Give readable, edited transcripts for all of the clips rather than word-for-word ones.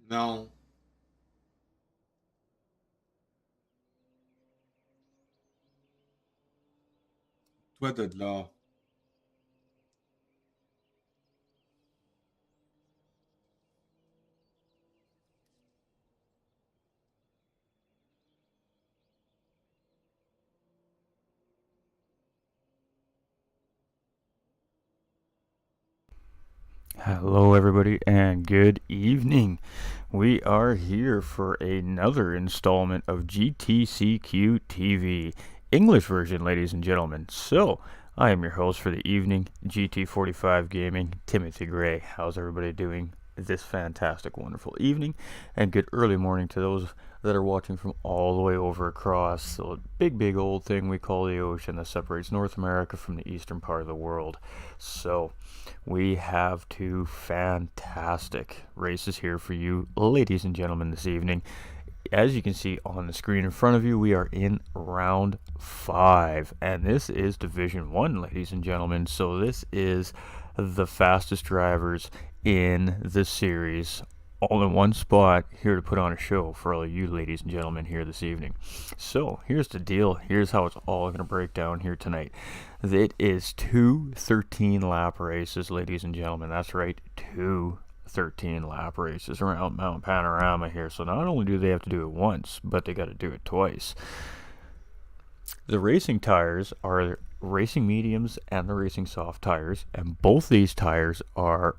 Non. Toi de là. Hello, everybody, and good evening. We are here for another installment of GTCQ TV, English version, ladies and gentlemen. So, I am your host for the evening, GT45 Gaming, Timothy Gray. How's everybody doing this fantastic, wonderful evening? And good early morning to those that are watching from all the way over across the big old thing we call the ocean that separates North America from the eastern part of the world. So, we have two fantastic races here for you, ladies and gentlemen, this evening. As you can see on the screen in front of you, we are in round 5, and this is Division 1, ladies and gentlemen. So this is the fastest drivers in the series, all in one spot, here to put on a show for all of you ladies and gentlemen here this evening. So here's the deal. Here's how it's all going to break down here tonight. It is two 13-lap races, ladies and gentlemen. That's right, two 13-lap races around Mount Panorama here. So not only do they have to do it once, but they got to do it twice. The racing tires are racing mediums and the racing soft tires, and both these tires are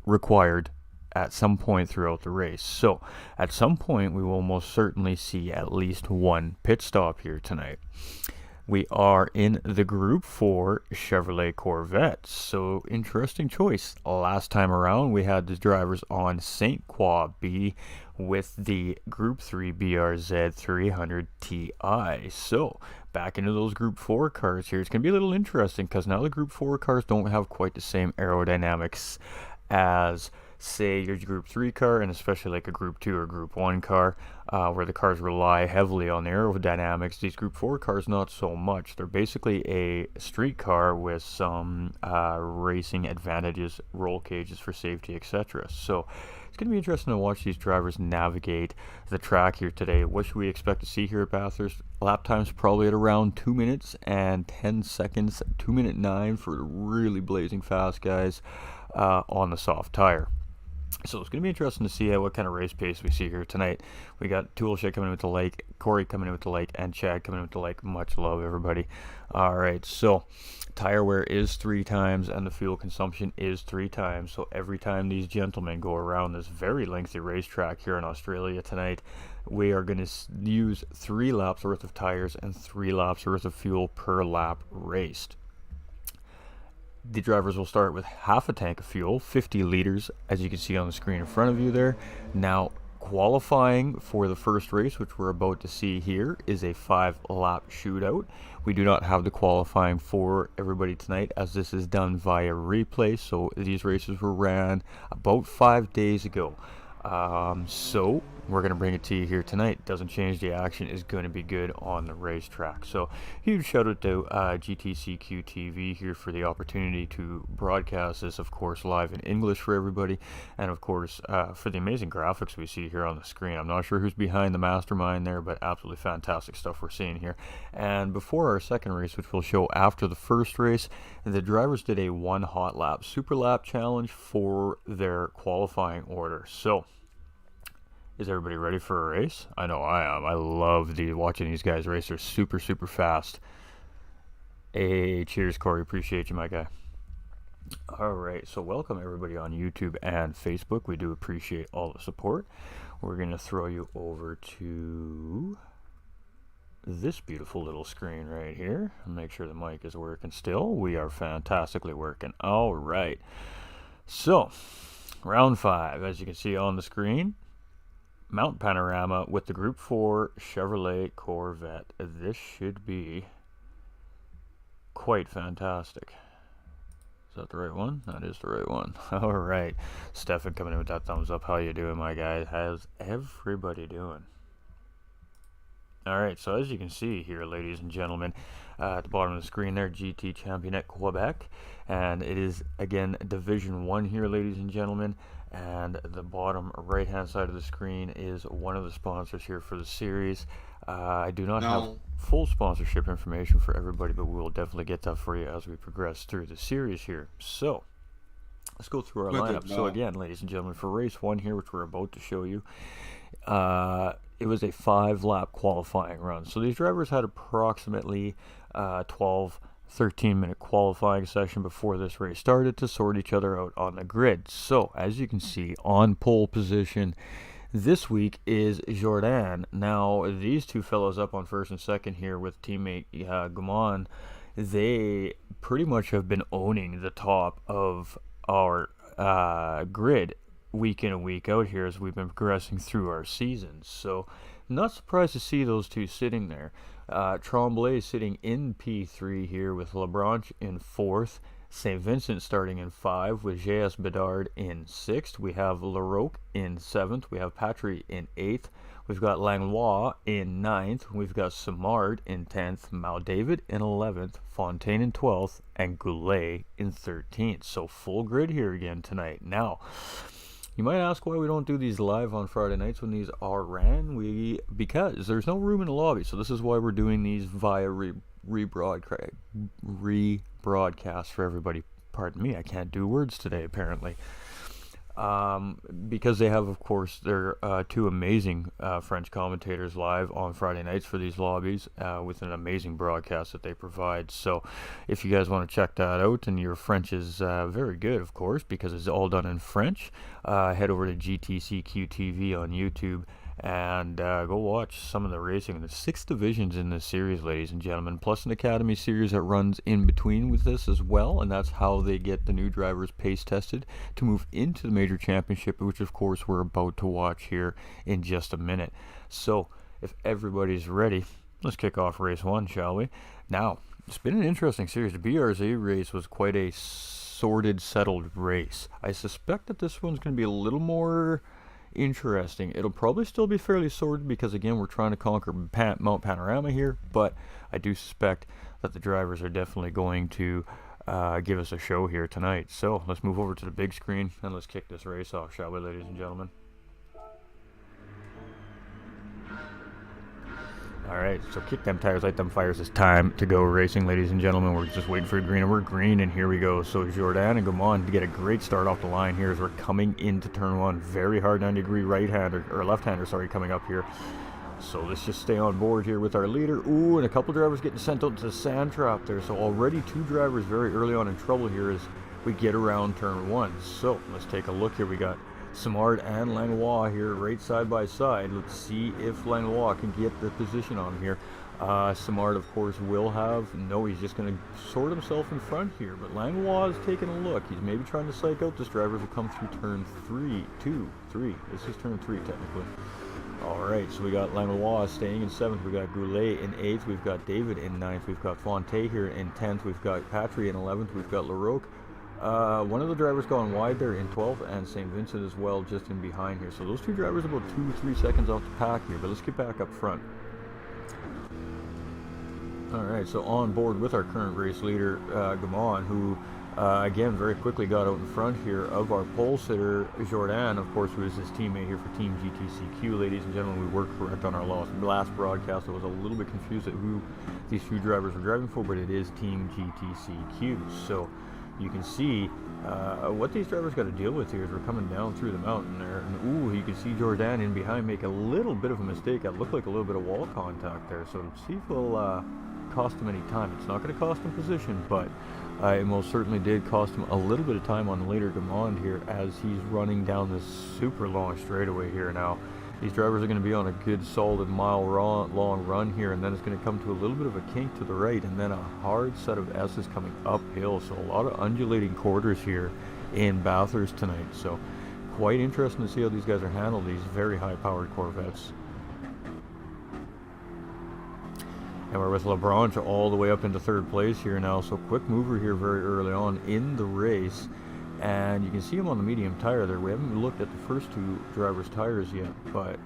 required at some point throughout the race. So at some point we will most certainly see at least one pit stop here tonight. We are in the Group 4 Chevrolet Corvette. So interesting choice. Last time around we had the drivers on St. Croix B with the Group 3 BRZ 300 Ti. So back into those Group 4 cars here. It's going to be a little interesting because now the Group 4 cars don't have quite the same aerodynamics as, say, your Group 3 car, and especially like a Group 2 or Group 1 car, where the cars rely heavily on the aerodynamics. These Group 4 cars, not so much. They're basically a street car with some racing advantages, roll cages for safety, etc. So it's going to be interesting to watch these drivers navigate the track here today. What should we expect to see here at Bathurst? Lap times probably at around 2 minutes and 10 seconds, 2 minute 9 for the really blazing fast guys on the soft tire. So it's going to be interesting to see what kind of race pace we see here tonight. We got Toolshed coming in with the lake, Corey coming in with the lake, and Chad coming in with the lake. Much love, everybody. All right, so tire wear is 3 times, and the fuel consumption is 3 times. So every time these gentlemen go around this very lengthy racetrack here in Australia tonight, we are going to use 3 laps worth of tires and 3 laps worth of fuel per lap raced. The drivers will start with half a tank of fuel, 50 liters, as you can see on the screen in front of you there. Now, qualifying for the first race, which we're about to see here, is a 5-lap shootout. We do not have the qualifying for everybody tonight, as this is done via replay. So these races were ran about 5 days ago. So we're going to bring it to you here tonight. Doesn't change, the action is going to be good on the racetrack. So huge shout out to GTCQ TV here for the opportunity to broadcast this, of course, live in English for everybody, and of course for the amazing graphics we see here on the screen. I'm not sure who's behind the mastermind there, but absolutely fantastic stuff we're seeing here. And before our second race, which we'll show after the first race, the drivers did a 1 hot lap super lap challenge for their qualifying order. So is everybody ready for a race? I know I am. I love watching these guys race. They're super fast. Hey, cheers, Corey. Appreciate you, my guy. All right, so welcome everybody on YouTube and Facebook. We do appreciate all the support. We're going to throw you over to this beautiful little screen right here. Make sure the mic is working still. We are fantastically working. All right. So, round 5, as you can see on the screen, Mount Panorama with the Group 4 Chevrolet Corvette. This should be quite fantastic. Is that the right one? That is the right one. All right. Stefan coming in with that thumbs up. How you doing, my guy? How's everybody doing? All right, so as you can see here, ladies and gentlemen, at the bottom of the screen there, GT Championship Quebec, and it is again Division 1 here, ladies and gentlemen, And the bottom right hand side of the screen is one of the sponsors here for the series. I do not have full sponsorship information for everybody, but we will definitely get that for you as we progress through the series here. So let's go through our lineup. So again, ladies and gentlemen, for race 1 here, which we're about to show you, it was a 5-lap qualifying run. So these drivers had approximately 13-minute qualifying session before this race started to sort each other out on the grid. So as you can see, on pole position this week is Jordan. Now these two fellows up on first and second here with teammate Guman, they pretty much have been owning the top of our grid week in and week out here as we've been progressing through our season. So not surprised to see those two sitting there. Tremblay sitting in P3 here with Lebranche in 4th. St. Vincent starting in 5 with J.S. Bedard in 6th. We have Larocque in 7th. We have Patry in 8th. We've got Langlois in 9th. We've got Simard in 10th. Maldavid in 11th. Fontaine in 12th. And Goulet in 13th. So full grid here again tonight. Now, you might ask why we don't do these live on Friday nights when these are ran. Because there's no room in the lobby. So this is why we're doing these via rebroadcast for everybody. Pardon me, I can't do words today apparently. Because they have, of course, their two amazing French commentators live on Friday nights for these lobbies with an amazing broadcast that they provide. So if you guys want to check that out, and your French is very good, of course, because it's all done in French, head over to GTCQ TV on YouTube and go watch some of the racing. There's 6 divisions in this series, ladies and gentlemen, plus an academy series that runs in between with this as well, and that's how they get the new drivers pace tested to move into the major championship, which of course we're about to watch here in just a minute. So if everybody's ready, let's kick off race 1, shall we? Now, it's been an interesting series. The BRZ race was quite a sorted, settled race. I suspect that this one's going to be a little more interesting. It'll probably still be fairly sorted because, again, we're trying to conquer Mount Panorama here, but I do suspect that the drivers are definitely going to give us a show here tonight. So let's move over to the big screen and let's kick this race off, shall we, ladies and gentlemen? Alright, so kick them tires, light them fires. It's time to go racing, ladies and gentlemen. We're just waiting for green, and we're green, and here we go. So Jordan and Gaumont to get a great start off the line here as we're coming into turn 1. Very hard 90-degree right-hander, or left-hander, sorry, coming up here. So let's just stay on board here with our leader. Ooh, and a couple drivers getting sent out to the sand trap there. So already 2 drivers very early on in trouble here as we get around turn 1. So let's take a look here. We got Simard and Langlois here right side by side. Let's see if Langlois can get the position on him here. Simard, of course, will have, no, he's just going to sort himself in front here, but Langlois is taking a look. He's maybe trying to psych out this driver who come through turn 3. This is turn 3 technically. Alright, so we got Langlois staying in 7th, we got Goulet in 8th, we've got David in 9th, we've got Fontaine here in 10th, we've got Patry in 11th, we've got Larocque. One of the drivers gone wide there in 12th, and St. Vincent as well just in behind here. So those 2 drivers about 2-3 seconds off the pack here, but let's get back up front. Alright, so on board with our current race leader, Gaumont, who again very quickly got out in front here of our pole sitter, Jordan, of course, who is his teammate here for Team GTCQ. Ladies and gentlemen, we were correct on our last broadcast. I was a little bit confused at who these 2 drivers were driving for, but it is Team GTCQ. So you can see what these drivers got to deal with here as we're coming down through the mountain there. And ooh, you can see Jordan in behind make a little bit of a mistake. That looked like a little bit of wall contact there. So see if it'll cost him any time. It's not going to cost him position, but it most certainly did cost him a little bit of time on the later Gaumont here as he's running down this super long straightaway here now. These drivers are going to be on a good solid mile-long run here, and then it's going to come to a little bit of a kink to the right, and then a hard set of S's coming uphill. So a lot of undulating quarters here in Bathurst tonight. So quite interesting to see how these guys are handled, these very high-powered Corvettes. And we're with Lebranche all the way up into 3rd place here now. So quick mover here very early on in the race. And you can see him on the medium tire there. We haven't looked at the first 2 drivers' tires yet, but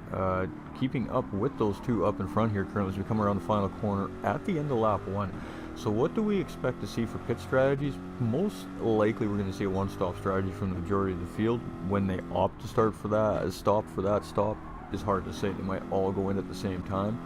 keeping up with those 2 up in front here currently as we come around the final corner at the end of lap 1. So what do we expect to see for pit strategies? Most likely we're going to see a one-stop strategy from the majority of the field. When they opt to start for that, stop is hard to say. They might all go in at the same time,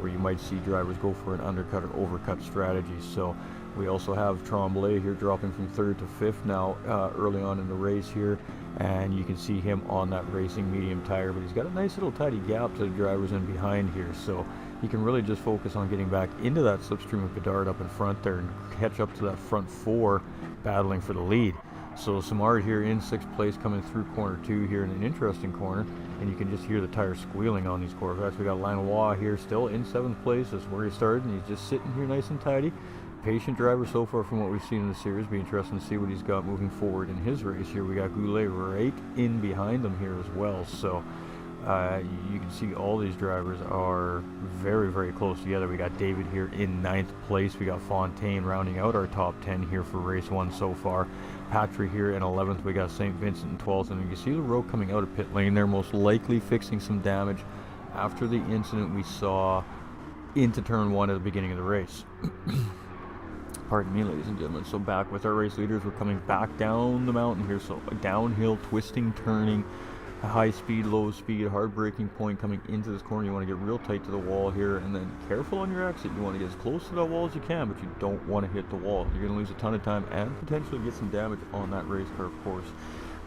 or you might see drivers go for an undercut or overcut strategy. So we also have Tremblay here dropping from 3rd to 5th now early on in the race here, and you can see him on that racing medium tire, but he's got a nice little tidy gap to the drivers in behind here, so he can really just focus on getting back into that slipstream of Bedard up in front there and catch up to that front 4 battling for the lead. So Simard here in 6th place coming through corner 2 here in an interesting corner, and you can just hear the tires squealing on these Corvettes. We got Lanois here still in 7th place. That's where he started, and he's just sitting here nice and tidy. Patient driver so far from what we've seen in the series. Be interesting to see what he's got moving forward in his race here. We got Goulet right in behind him here as well, so you can see all these drivers are very, very close together. We got David here in 9th place. We got Fontaine rounding out our top 10 here for race 1 so far. Patry here in 11th. We got St. Vincent in 12th, and you can see the road coming out of pit lane. They're most likely fixing some damage after the incident we saw into turn 1 at the beginning of the race. Pardon me, ladies and gentlemen. So back with our race leaders, we're coming back down the mountain here. So downhill, twisting, turning, high speed, low speed, hard braking point coming into this corner. You want to get real tight to the wall here, and then careful on your exit. You want to get as close to that wall as you can, but you don't want to hit the wall. You're going to lose a ton of time and potentially get some damage on that race car, of course.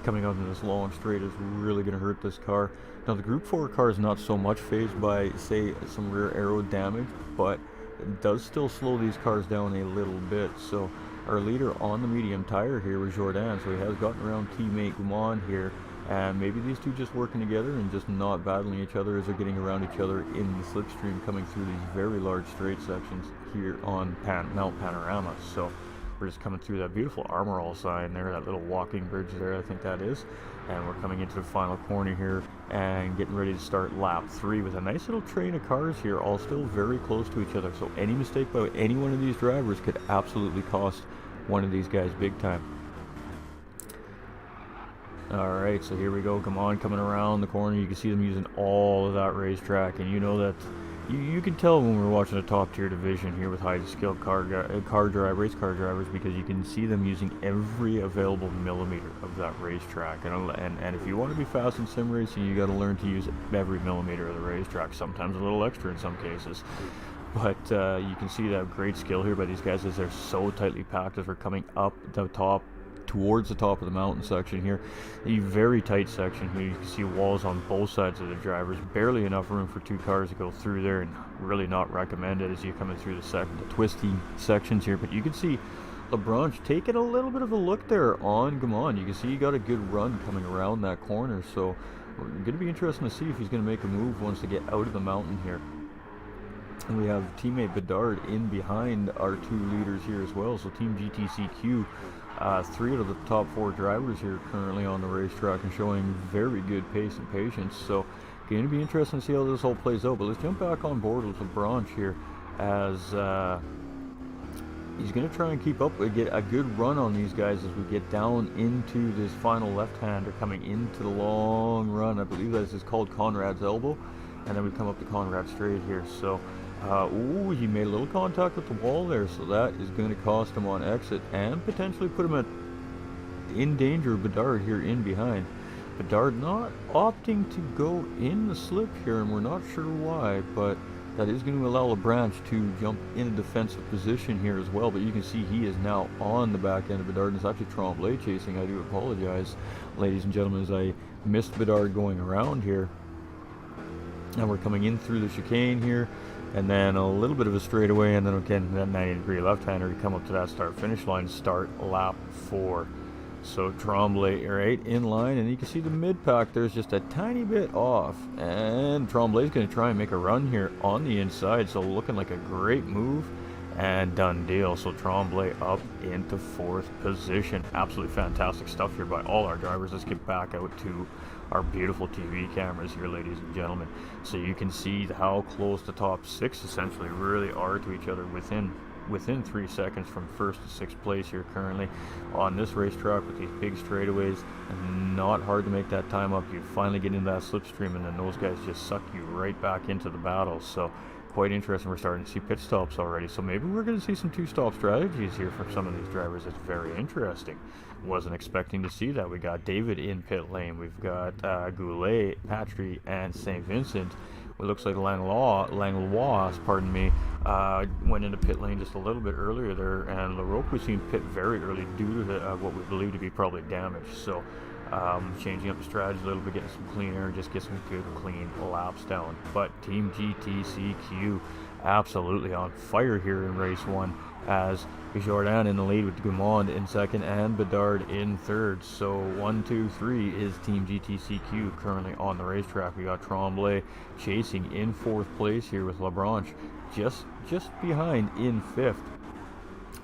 Coming up in this long straight is really going to hurt this car. Now the Group 4 car is not so much phased by, say, some rear aero damage, but it does still slow these cars down a little bit. So our leader on the medium tire here was Jourdan, so he has gotten around teammate Gumon here, and maybe these two just working together and just not battling each other as they're getting around each other in the slipstream coming through these very large straight sections here on Mount Panorama. So we're just coming through that beautiful Armor All sign there, that little walking bridge there, I think that is. And we're coming into the final corner here and getting ready to start lap 3 with a nice little train of cars here, all still very close to each other. So any mistake by any one of these drivers could absolutely cost one of these guys big time. Alright, so here we go. Come on, coming around the corner. You can see them using all of that racetrack, and you know that you can tell when we're watching a top tier division here with highly skilled race car drivers, because you can see them using every available millimeter of that racetrack. And if you want to be fast in sim racing, you got to learn to use every millimeter of the racetrack, sometimes a little extra in some cases. But you can see that great skill here by these guys as they're so tightly packed as we're coming up the top towards the top of the mountain section here. A very tight section here. You can see walls on both sides of the drivers, barely enough room for 2 cars to go through there, and really not recommended as you're coming through the twisty sections here. But you can see LeBranche taking a little bit of a look there on Gumon. You can see he got a good run coming around that corner, so we're going to be interesting to see if he's going to make a move once they get out of the mountain here. And we have teammate Bedard in behind our 2 leaders here as well. So Team GTCQ, 3 out of the top 4 drivers here currently on the racetrack and showing very good pace and patience. So going to be interesting to see how this all plays out. But let's jump back on board with LeBranche here as he's going to try and keep up, get a good run on these guys as we get down into this final left-hander coming into the long run. I believe this is called Conrad's Elbow. And then we come up to Conrad Straight here. So ooh, he made a little contact with the wall there, so that is going to cost him on exit and potentially put him in danger of Bedard here in behind. Bedard not opting to go in the slip here, and we're not sure why, but that is going to allow LeBranche to jump in a defensive position here as well. But you can see he is now on the back end of Bedard, and it's actually Tremblay chasing. I do apologize, ladies and gentlemen, as I missed Bedard going around here. And we're coming in through the chicane here, and then a little bit of a straightaway, and then again that 90-degree left-hander to come up to that start-finish line, start lap 4. So Tremblay right in line, and you can see the mid-pack there's just a tiny bit off, and Tremblay's going to try and make a run here on the inside, so looking like a great move, and done deal. So Tremblay up into 4th position. Absolutely fantastic stuff here by all our drivers. Let's get back out to our beautiful TV cameras here, ladies and gentlemen, so you can see how close the top 6 essentially really are to each other within 3 seconds from 1st to 6th place here currently on this racetrack with these big straightaways. And not hard to make that time up. You finally get into that slipstream, and then those guys just suck you right back into the battle. So quite interesting. We're starting to see pit stops already, so maybe we're going to see some two-stop strategies here for some of these drivers. It's very interesting. Wasn't expecting to see that. We got David in pit lane. We've got Goulet, Patry, and St. Vincent. It looks like Langlois, pardon me, went into pit lane just a little bit earlier there, and LaRoque was seen pit very early due to what we believe to be probably damage. So changing up the strategy a little bit, getting some clean air, just get some good clean laps down. But Team GTCQ absolutely on fire here in race 1, as Jourdain in the lead with Gaumond in second and Bedard in third. So 1, 2, 3 is Team GTCQ currently on the racetrack. We got Tremblay chasing in 4th place here with Labranche just behind in 5th.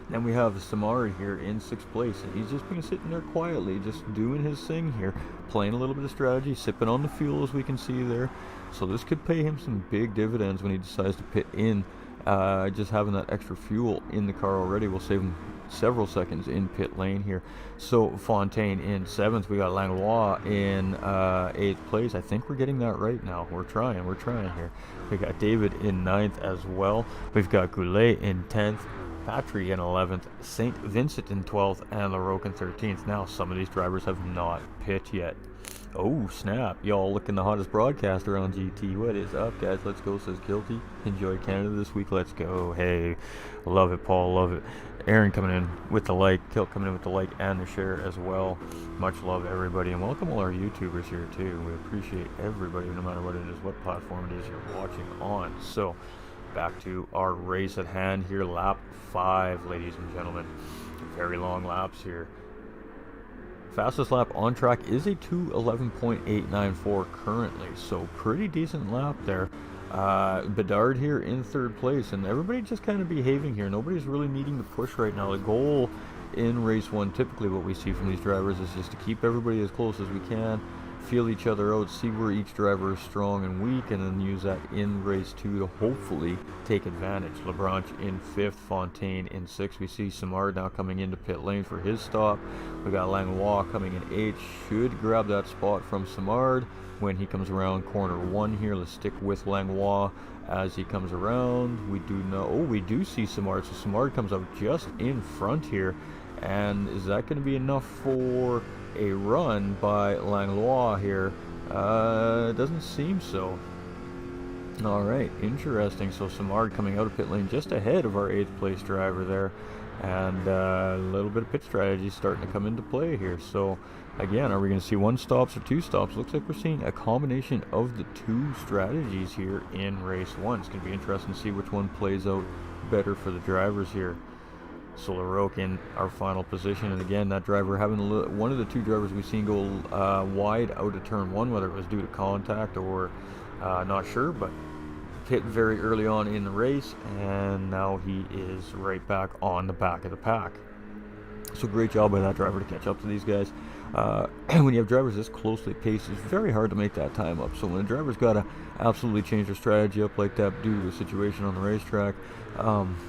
Then we have Samari here in 6th place, and he's just been sitting there quietly, just doing his thing here, playing a little bit of strategy, sipping on the fuel as we can see there. So this could pay him some big dividends when he decides to pit in. Just having that extra fuel in the car already will save him several seconds in pit lane here. So Fontaine in 7th. We got Langlois in 8th place. I think we're getting that right now. We're trying here. We got David in 9th as well. We've got Goulet in 10th. Patry in 11th, St. Vincent in 12th, and LaRoque in 13th. Now, some of these drivers have not pit yet. Oh, snap. Y'all looking the hottest broadcaster on GT. What is up, guys? Let's go, says Guilty. Enjoy Canada this week. Let's go. Hey, love it, Paul. Love it. Aaron coming in with the like. Kilt coming in with the like and the share as well. Much love, everybody. And welcome all our YouTubers here, too. We appreciate everybody, no matter what it is, what platform it is you're watching on. So, back to our race at hand here, lap 5, ladies and gentlemen. Very long laps here. Fastest lap on track is a 2:11.894 currently, so pretty decent lap there. Bedard here in 3rd place, and everybody just kind of behaving here. Nobody's really needing the push right now. The goal in race 1, typically what we see from these drivers, is just to keep everybody as close as we can, feel each other out, see where each driver is strong and weak, and then use that in race 2 to hopefully take advantage. Labranche in 5th, Fontaine in 6th. We see Simard now coming into pit lane for his stop. We got Langlois coming in 8th. Should grab that spot from Simard when he comes around corner 1 here. Let's stick with Langlois as he comes around. We do see Simard. So Simard comes up just in front here. And is that going to be enough for a run by Langlois here? Doesn't seem so. Alright, interesting. So Simard coming out of pit lane just ahead of our 8th place driver there. And a little bit of pit strategy starting to come into play here. So again, are we going to see 1 stops or 2 stops? Looks like we're seeing a combination of the 2 strategies here in race 1. It's going to be interesting to see which one plays out better for the drivers here. So LaRoque in our final position, and again, that driver having one of the 2 drivers we've seen go wide out of turn 1, whether it was due to contact or not sure, but hit very early on in the race, and now he is right back on the back of the pack. So great job by that driver to catch up to these guys. When you have drivers this closely paced, it's very hard to make that time up. So when a driver's got to absolutely change their strategy up like that due to the situation on the racetrack,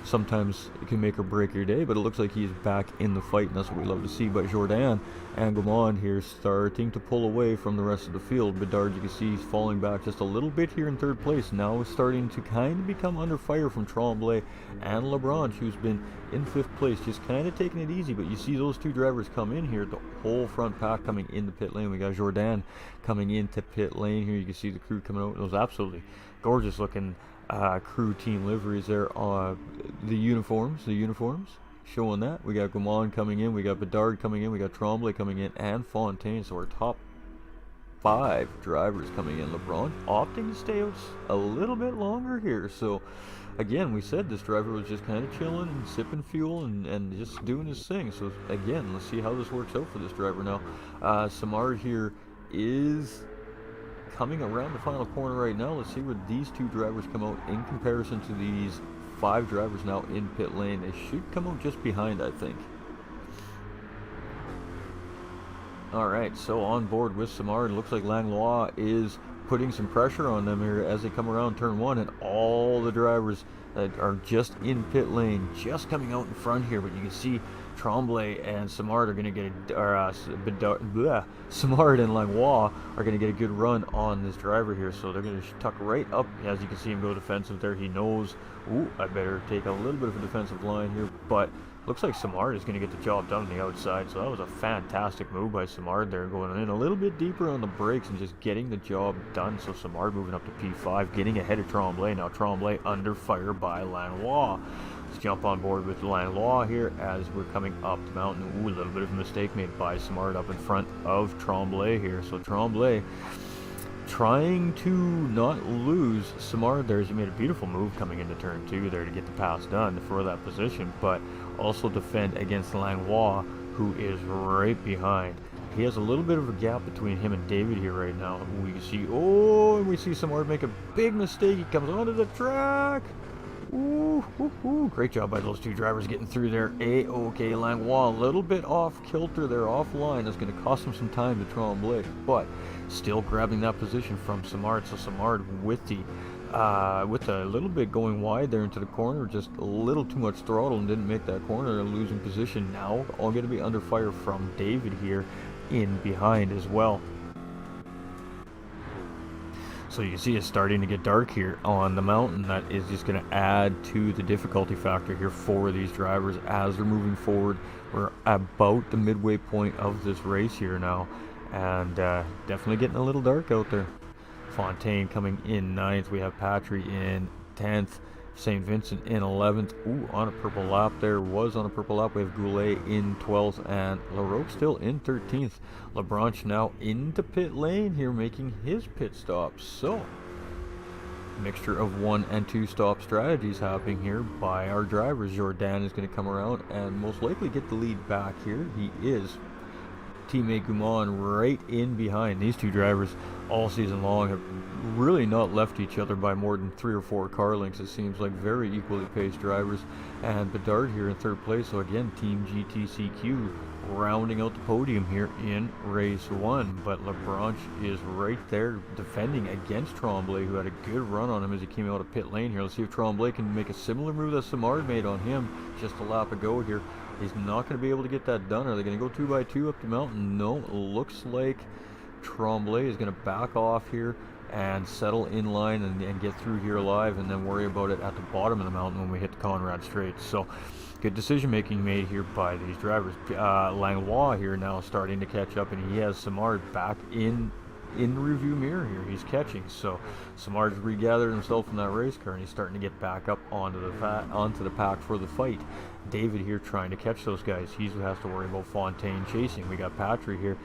sometimes it can make or break your day, but it looks like he's back in the fight, and that's what we love to see. But Jourdain and Gaumond here starting to pull away from the rest of the field. Bedard, you can see he's falling back just a little bit here in 3rd place. Now is starting to kind of become under fire from Tremblay and Labranche, who's been in 5th place, just kind of taking it easy. But you see those 2 drivers come in here, the whole front pack coming into pit lane. We got Jourdain coming into pit lane here. You can see the crew coming out. Those absolutely gorgeous looking crew team liveries there. The uniforms showing that. We got Gaumond coming in, we got Bedard coming in, we got Tremblay coming in, and Fontaine. So our top 5 drivers coming in. LeBron opting to stay out a little bit longer here. So again, we said this driver was just kind of chilling and sipping fuel and just doing his thing. So again, let's see how this works out for this driver now. Simard here is coming around the final corner right now. Let's see where these 2 drivers come out in comparison to these 5 drivers now in pit lane. They should come out just behind, I think. Alright, so on board with Simard, looks like Langlois is putting some pressure on them here as they come around turn 1, and all the drivers that are just in pit lane, just coming out in front here. But you can see Tremblay and Simard are going to get Simard and Langlois are going to get a good run on this driver here. So they're going to tuck right up. As you can see him go defensive there. He knows, ooh, I better take a little bit of a defensive line here. But looks like Simard is going to get the job done on the outside. So that was a fantastic move by Simard there, going in a little bit deeper on the brakes and just getting the job done. So Simard moving up to P5, getting ahead of Tremblay. Now Tremblay under fire by Langlois. Let's jump on board with Langlois here as we're coming up the mountain. Ooh, a little bit of a mistake made by Simard up in front of Tremblay here. So Tremblay trying to not lose Simard there. He made a beautiful move coming into turn 2 there to get the pass done for that position, but also defend against Langlois, who is right behind. He has a little bit of a gap between him and David here right now. We see, oh, and we see Simard make a big mistake. He comes onto the track. Ooh, ooh, ooh. Great job by those two drivers getting through there. A-OK. Langlois a little bit off kilter there, offline. That's going to cost him some time to Tremblay, but still grabbing that position from Simard. So Simard with a little bit going wide there into the corner, just a little too much throttle and didn't make that corner, losing position. Now all going to be under fire from David here in behind as well. So you can see it's starting to get dark here on the mountain. That is just going to add to the difficulty factor here for these drivers as they're moving forward. We're about the midway point of this race here now, and definitely getting a little dark out there. Fontaine coming in 9th. We have Patry in 10th. St. Vincent in 11th. Ooh, on a purple lap there. Was on a purple lap. We have Goulet in 12th and Larocque still in 13th. Lebranche now into pit lane here, making his pit stop. So, mixture of 1 and 2 stop strategies happening here by our drivers. Jourdan is going to come around and most likely get the lead back here. He is. Teammate Gumon right in behind. These two drivers all season long have really not left each other by more than 3 or 4 car lengths. It seems like very equally paced drivers. And Bedard here in 3rd place. So again, Team GTCQ rounding out the podium here in race 1. But Lebranche is right there defending against Tremblay, who had a good run on him as he came out of pit lane here. Let's see if Tremblay can make a similar move that Simard made on him just a lap ago here. He's not going to be able to get that done. Are they going to go 2x2 up the mountain? No, it looks like Tremblay is going to back off here and settle in line and get through here alive, and then worry about it at the bottom of the mountain when we hit the Conrad Straits. So good decision making made here by these drivers. Langlois here now starting to catch up, and he has Simard back in the review mirror here. He's catching, so Simard's regathered himself from that race car and he's starting to get back up onto the pack for the fight. David here trying to catch those guys. He has to worry about Fontaine chasing. We got Patry here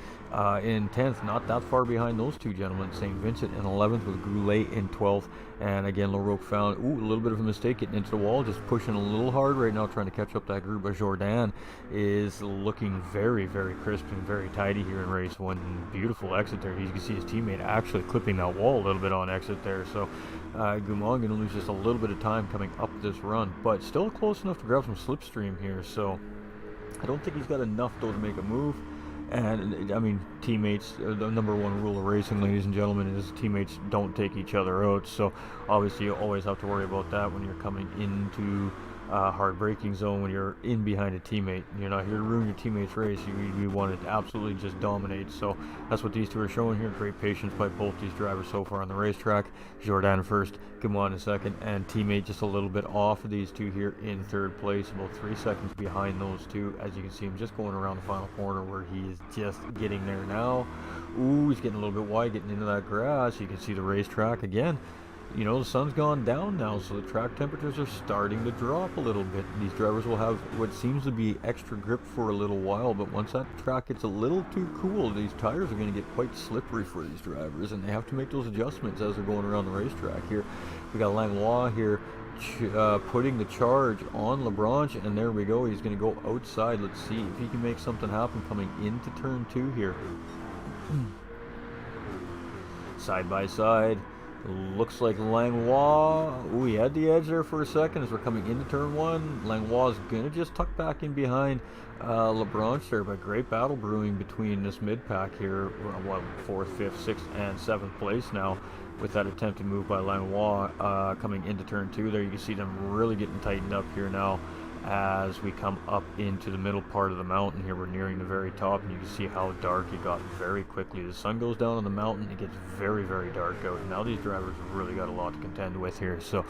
in 10th, not that far behind those two gentlemen. St. Vincent in 11th with Goulet in 12th. And again, Larocque found a little bit of a mistake getting into the wall, just pushing a little hard right now, trying to catch up that group. But Jourdan is looking very, very crisp and very tidy here in race 1. Beautiful exit there. You can see his teammate actually clipping that wall a little bit on exit there. So Gumon going to lose just a little bit of time coming up this run, but still close enough to grab some slipstream here. So I don't think he's got enough though to make a move. And I mean, teammates, the number 1 rule of racing, ladies and gentlemen, is teammates don't take each other out. So obviously you always have to worry about that when you're coming into hard braking zone, when you're in behind a teammate. You're not here to ruin your teammate's race. You want to absolutely just dominate. So that's what these two are showing here. Great patience by both these drivers so far on the racetrack. Jourdan first, Gumon in second, and teammate just a little bit off of these two here in 3rd place, about 3 seconds behind those two. As you can see him just going around the final corner where he is just getting there now. Ooh, he's getting a little bit wide, getting into that grass. You can see the racetrack again. You know, the sun's gone down now, so the track temperatures are starting to drop a little bit. These drivers will have what seems to be extra grip for a little while, but once that track gets a little too cool, these tires are going to get quite slippery for these drivers, and they have to make those adjustments as they're going around the racetrack here. We got Langlois here putting the charge on Lebranche, and there we go. He's going to go outside. Let's see if he can make something happen coming into turn 2 here. Side by side. Looks like Langlois, he had the edge there for a second as we're coming into turn one. Langlois is going to just tuck back in behind LeBranche there, but great battle brewing between this mid-pack here, 4th, 5th, 6th, and 7th place now, with that attempted move by Langlois coming into turn two there. You can see them really getting tightened up here now as we come up into the middle part of the mountain here. We're nearing the very top, and you can see how dark it got very quickly. The sun goes down on the mountain, it gets very, very dark out. Now these drivers have really got a lot to contend with here, so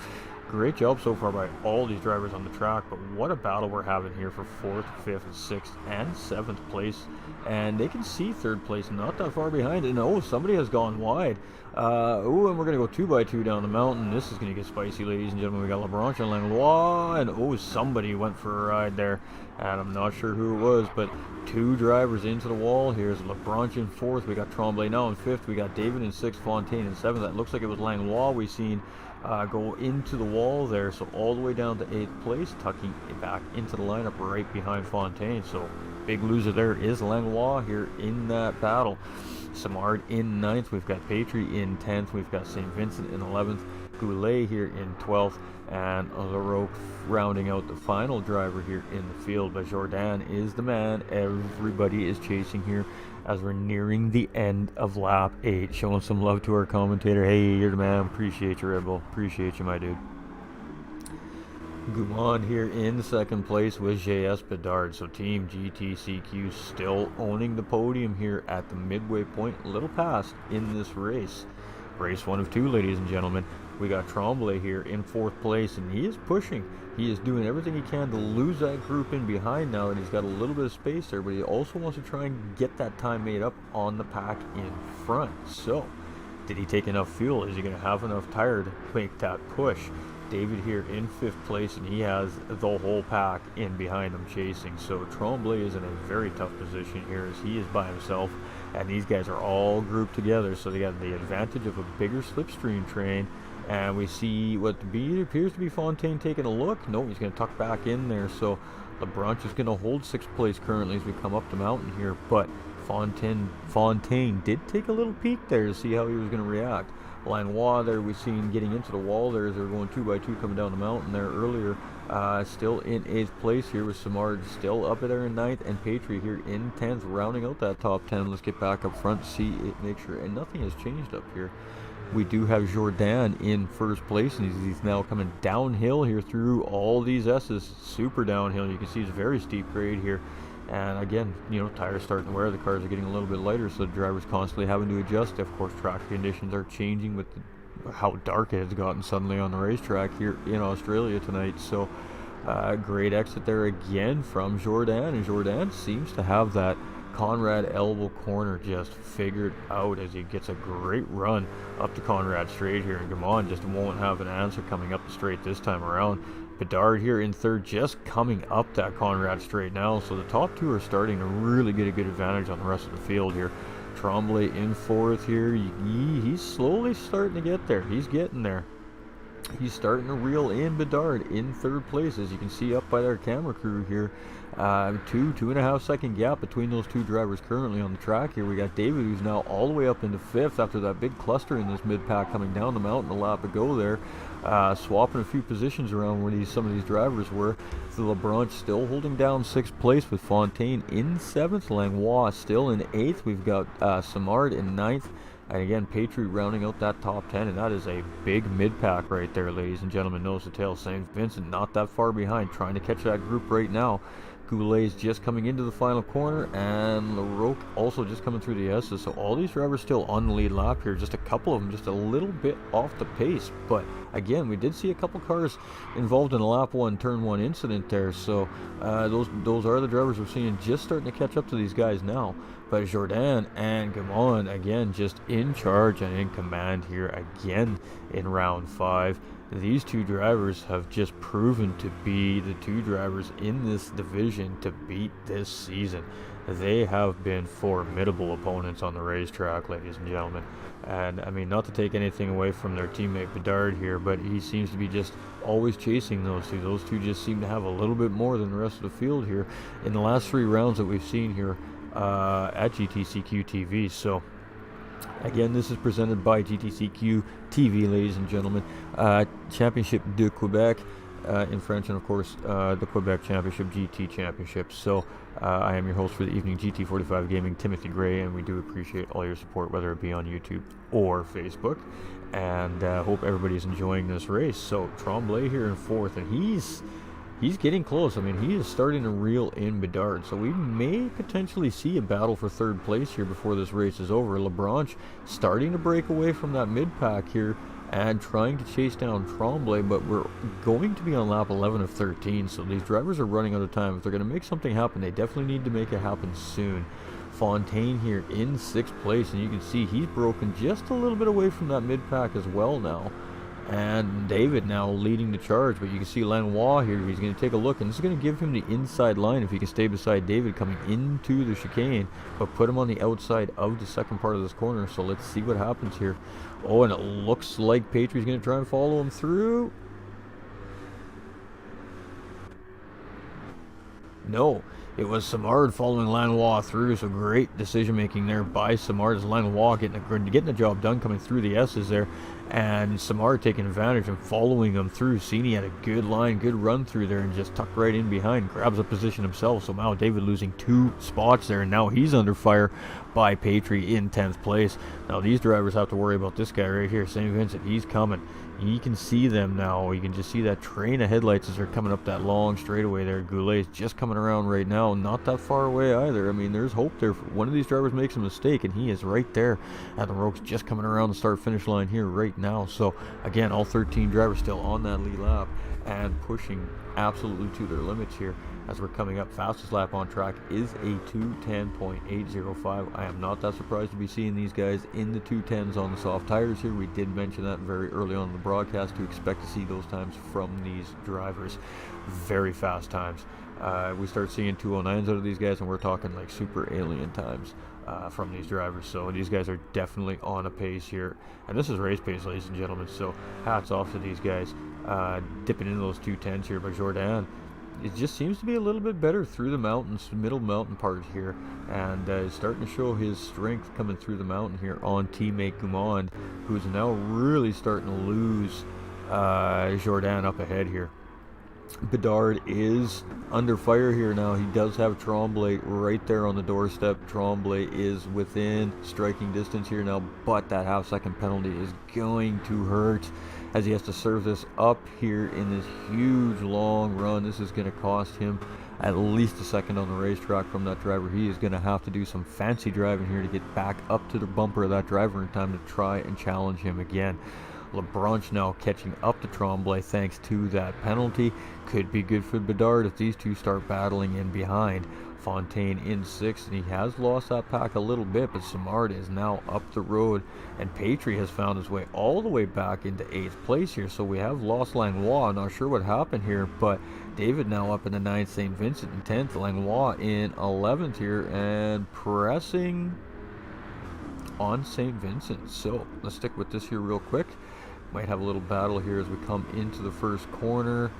great job so far by all these drivers on the track. But what a battle we're having here for 4th, 5th, 6th, and 7th place, and they can see 3rd place not that far behind. And somebody has gone wide. And we're going to go 2x2 down the mountain. This is going to get spicy, ladies and gentlemen. We got LeBranche and Langlois, and somebody went for a ride there, and I'm not sure who it was, but 2 drivers into the wall. Here's LeBranche in 4th. We got Tremblay now in 5th. We got David in 6th, Fontaine in 7th. That looks like it was Langlois we seen go into the wall there, so all the way down to 8th place, tucking it back into the lineup right behind Fontaine. So big loser there is Langlois here in that battle. Simard in 9th, we've got Patry in 10th, we've got St. Vincent in 11th, Goulet here in 12th, and Leroux rounding out the final driver here in the field. But Jourdan is the man everybody is chasing here as we're nearing the end of lap 8. Showing some love to our commentator. Hey, you're the man. Appreciate you, Red Bull. Appreciate you, my dude. Gouman here in 2nd place with JS Bedard. So Team GTCQ still owning the podium here at the midway point, a little past in this race. Race 1 of 2, ladies and gentlemen. We got Tremblay here in 4th place, and he is pushing. He is doing everything he can to lose that group in behind now, and he's got a little bit of space there, but he also wants to try and get that time made up on the pack in front. So, did he take enough fuel? Is he going to have enough tire to make that push? David here in 5th place, and he has the whole pack in behind him chasing. So Tremblay is in a very tough position here as he is by himself, and these guys are all grouped together, so they got the advantage of a bigger slipstream train. And we see what appears to be Fontaine taking a look. No, he's going to tuck back in there, so LeBranche is going to hold 6th place currently as we come up the mountain here, but Fontaine did take a little peek there to see how he was going to react. Langlois there we've seen getting into the wall there as they're going 2x2 coming down the mountain there earlier. Still in 8th place here with Simard still up there in 9th, and Patry here in 10th, rounding out that top 10. Let's get back up front, see it, make sure, and nothing has changed up here. We do have Jourdan in 1st place, and he's now coming downhill here through all these S's, super downhill. You can see it's a very steep grade here. And again, tires starting to wear, the cars are getting a little bit lighter, so the driver's constantly having to adjust. Of course, track conditions are changing with how dark it has gotten suddenly on the racetrack here in Australia tonight. So, great exit there again from Jourdan, and Jourdan seems to have that Conrad elbow corner just figured out as he gets a great run up to Conrad straight here, and Gouman just won't have an answer coming up the straight this time around. Bedard here in 3rd, just coming up that Conrad straight now, so the top 2 are starting to really get a good advantage on the rest of the field here. Tremblay in 4th here, he's slowly starting to get there, he's getting there. He's starting to reel in Bedard in 3rd place, as you can see up by their camera crew here. 2.5 second gap between those 2 drivers currently on the track here. We got David, who's now all the way up into 5th after that big cluster in this mid-pack coming down the mountain a lap ago there. Swapping a few positions around where some of these drivers were. The LeBranche still holding down 6th place with Fontaine in 7th. Langlois still in 8th. We've got Simard in 9th. And again, Patry rounding out that top 10, and that is a big mid-pack right there, ladies and gentlemen. Nose to tail, St. Vincent not that far behind, trying to catch that group right now. Goulet's just coming into the final corner, and Leroux also just coming through the S's. So all these drivers still on the lead lap here. Just a couple of them just a little bit off the pace. But again, we did see a couple cars involved in a lap 1, turn 1 incident there. So those are the drivers we're seeing just starting to catch up to these guys now. But Jourdan and Gouman again just in charge and in command here again in round 5. These 2 drivers have just proven to be the 2 drivers in this division to beat this season. They have been formidable opponents on the racetrack, ladies and gentlemen. And I mean, not to take anything away from their teammate Bedard here, but he seems to be just always chasing those 2. Those 2 just seem to have a little bit more than the rest of the field here in the last 3 rounds that we've seen here at GTCQ TV. So Again, this is presented by GTCQ TV, ladies and gentlemen. Championship de Quebec in French, and of course the Quebec Championship, GT Championship. So I am your host for the evening, GT45 Gaming, Timothy Gray, and we do appreciate all your support, whether it be on YouTube or Facebook. And hope everybody's enjoying this race. So Tremblay here in fourth, and he's getting close. I mean, he is starting to reel in Bedard, so we may potentially see a battle for third place here before this race is over. LeBranche starting to break away from that mid-pack here and trying to chase down Tremblay, but we're going to be on lap 11 of 13, so these drivers are running out of time. If they're going to make something happen, they definitely need to make it happen soon. Fontaine here in 6th place, and you can see he's broken just a little bit away from that mid-pack as well now. And David now leading the charge, but you can see Lanois here. He's going to take a look, and this is going to give him the inside line if he can stay beside David coming into the chicane, but put him on the outside of the second part of this corner. So let's see what happens here. Oh, and it looks like Patriot's going to try and follow him through. No, it was Simard following Lanois through, so great decision making there by Simard as Lanois getting the job done, coming through the S's there, and Simard taking advantage and following him through. Sini had a good line, good run through there, and just tucked right in behind, grabs a position himself. So now David losing 2 spots there, and now he's under fire by Patry in 10th place. Now these drivers have to worry about this guy right here, St. Vincent. He's coming. You can see them now. You can just see that train of headlights as they're coming up that long straightaway there. Goulet's just coming around right now, not that far away either. I mean, there's hope there. One of these drivers makes a mistake, and he is right there at the ropes, just coming around the start-finish line here right now. So, again, all 13 drivers still on that lead lap and pushing absolutely to their limits here as we're coming up. Fastest lap on track is a 2:10.805. I am not that surprised to be seeing these guys in the 2:10s on the soft tires here. We did mention that very early on in the broadcast to expect to see those times from these drivers. Very fast times. We start seeing 2:09s out of these guys, and we're talking like super alien times from these drivers. So these guys are definitely on a pace here, and this is race pace, ladies and gentlemen. So hats off to these guys dipping into those 2:10s here. But Jourdain, it just seems to be a little bit better through the mountains, middle mountain part here, and starting to show his strength coming through the mountain here on teammate Goumond, who's now really starting to lose Jourdain up ahead here. Bedard is under fire here now. He does have Tremblay right there on the doorstep. Tremblay is within striking distance here now, but that half-second penalty is going to hurt as he has to serve this up here in this huge long run. This is going to cost him at least a second on the racetrack from that driver. He is going to have to do some fancy driving here to get back up to the bumper of that driver in time to try and challenge him again. LeBranche now catching up to Tremblay thanks to that penalty. Could be good for Bedard if these two start battling in behind. Fontaine in 6th, and he has lost that pack a little bit, but Simard is now up the road, and Patry has found his way all the way back into 8th place here. So we have lost Lanois. Not sure what happened here, but David now up in the 9th, St. Vincent in 10th, Lanois in 11th here, and pressing on St. Vincent. So let's stick with this here real quick. Might have a little battle here as we come into the first corner.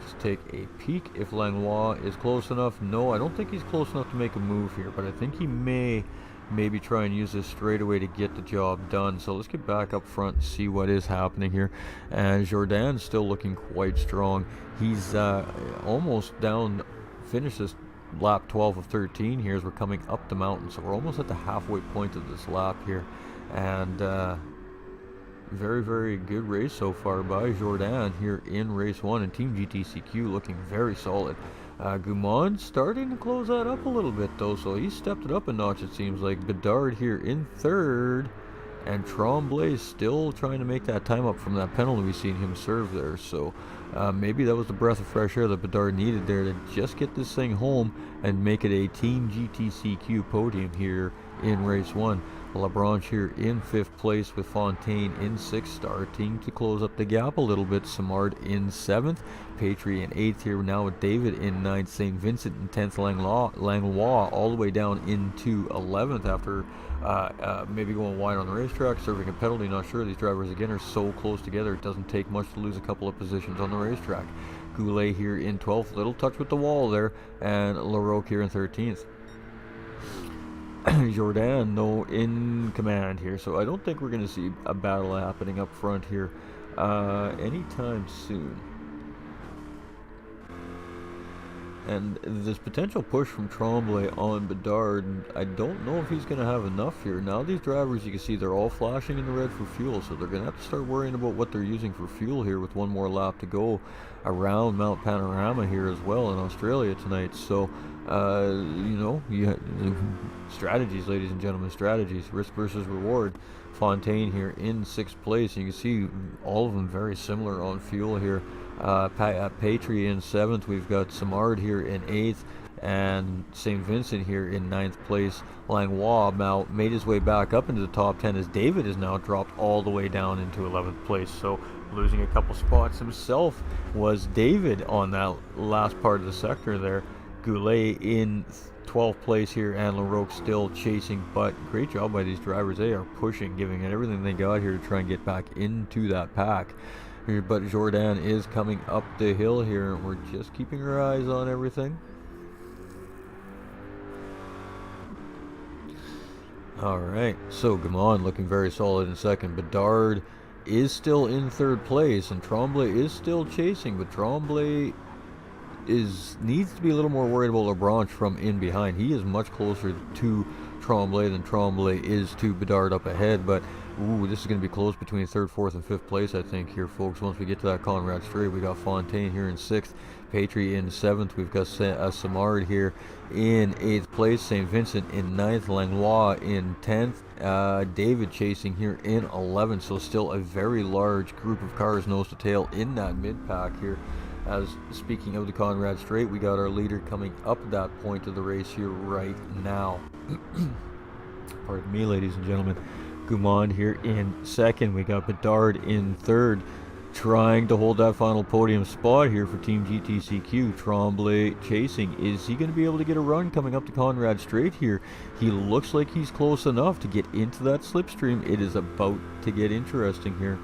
Just take a peek if Lanois is close enough. No, I don't think he's close enough to make a move here, but I think he maybe try and use this straightaway to get the job done. So let's get back up front and see what is happening here. And Jourdain's still looking quite strong. He's almost down, finishes lap 12 of 13 here as we're coming up the mountain. So we're almost at the halfway point of this lap here. And very, very good race so far by Jourdain here in race 1, and Team GTCQ looking very solid. Goumond starting to close that up a little bit though, so he stepped it up a notch it seems like. Bedard here in 3rd, and Tremblay still trying to make that time up from that penalty we've seen him serve there. So maybe that was the breath of fresh air that Bedard needed there to just get this thing home and make it a Team GTCQ podium here in race 1. LeBranche here in 5th place with Fontaine in 6th, starting to close up the gap a little bit. Simard in 7th, Patry in 8th here now with David in 9th, St. Vincent in 10th, Lanois all the way down into 11th after maybe going wide on the racetrack, serving a penalty. Not sure. These drivers again are so close together, it doesn't take much to lose a couple of positions on the racetrack. Goulet here in 12th, little touch with the wall there, and Larocque here in 13th. Jordan, though, in command here, so I don't think we're going to see a battle happening up front here anytime soon. And this potential push from Tremblay on Bedard, I don't know if he's going to have enough here. Now these drivers, you can see they're all flashing in the red for fuel, so they're going to have to start worrying about what they're using for fuel here with one more lap to go around Mount Panorama here as well in Australia tonight. So, you know, strategies, ladies and gentlemen, strategies, risk versus reward. Fontaine here in 6th place. You can see all of them very similar on fuel here. Patry in 7th. We've got Simard here in 8th, and St. Vincent here in 9th place. Langlois now made his way back up into the top 10 as David is now dropped all the way down into 11th place. So losing a couple spots himself was David on that last part of the sector there. Goulet in 12th place here, and LaRoque still chasing, but great job by these drivers. They are pushing, giving it everything they got here to try and get back into that pack. But Jordan is coming up the hill here, and we're just keeping our eyes on everything. Alright, so Gamon looking very solid in 2nd. Bedard is still in 3rd place, and Tremblay is still chasing, but Tremblay needs to be a little more worried about LeBranche from in behind. He is much closer to Tremblay than Tremblay is to Bedard up ahead, but ooh, this is going to be close between 3rd, 4th, and 5th place, I think, here, folks. Once we get to that Conrad Straight, we got Fontaine here in 6th, Patry in 7th. We've got Simard here in 8th place, St. Vincent in 9th, Langlois in 10th, David chasing here in 11th. So still a very large group of cars nose to tail in that mid-pack here. As speaking of the Conrad Straight, we got our leader coming up that point of the race here right now. Pardon me, ladies and gentlemen. Gumond here in 2nd. We got Bedard in 3rd, trying to hold that final podium spot here for Team GTCQ. Tremblay chasing. Is he going to be able to get a run coming up to Conrad Straight here? He looks like he's close enough to get into that slipstream. It is about to get interesting here.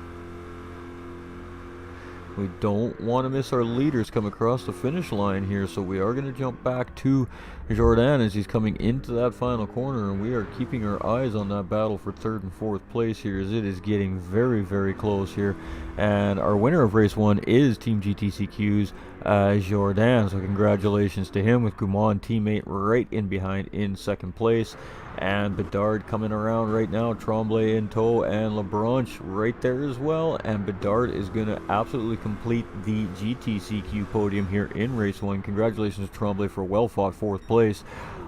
We don't want to miss our leaders come across the finish line here, so we are going to jump back to Jordan as he's coming into that final corner, and we are keeping our eyes on that battle for 3rd and 4th place here, as it is getting very, very close here. And our winner of race 1 is Team GTCQ's Jordan, so congratulations to him, with Gumon teammate right in behind in 2nd place. And Bedard coming around right now, Tremblay in tow, and LeBranche right there as well. And Bedard is going to absolutely complete the GTCQ podium here in race 1. Congratulations to Tremblay for a well-fought 4th place.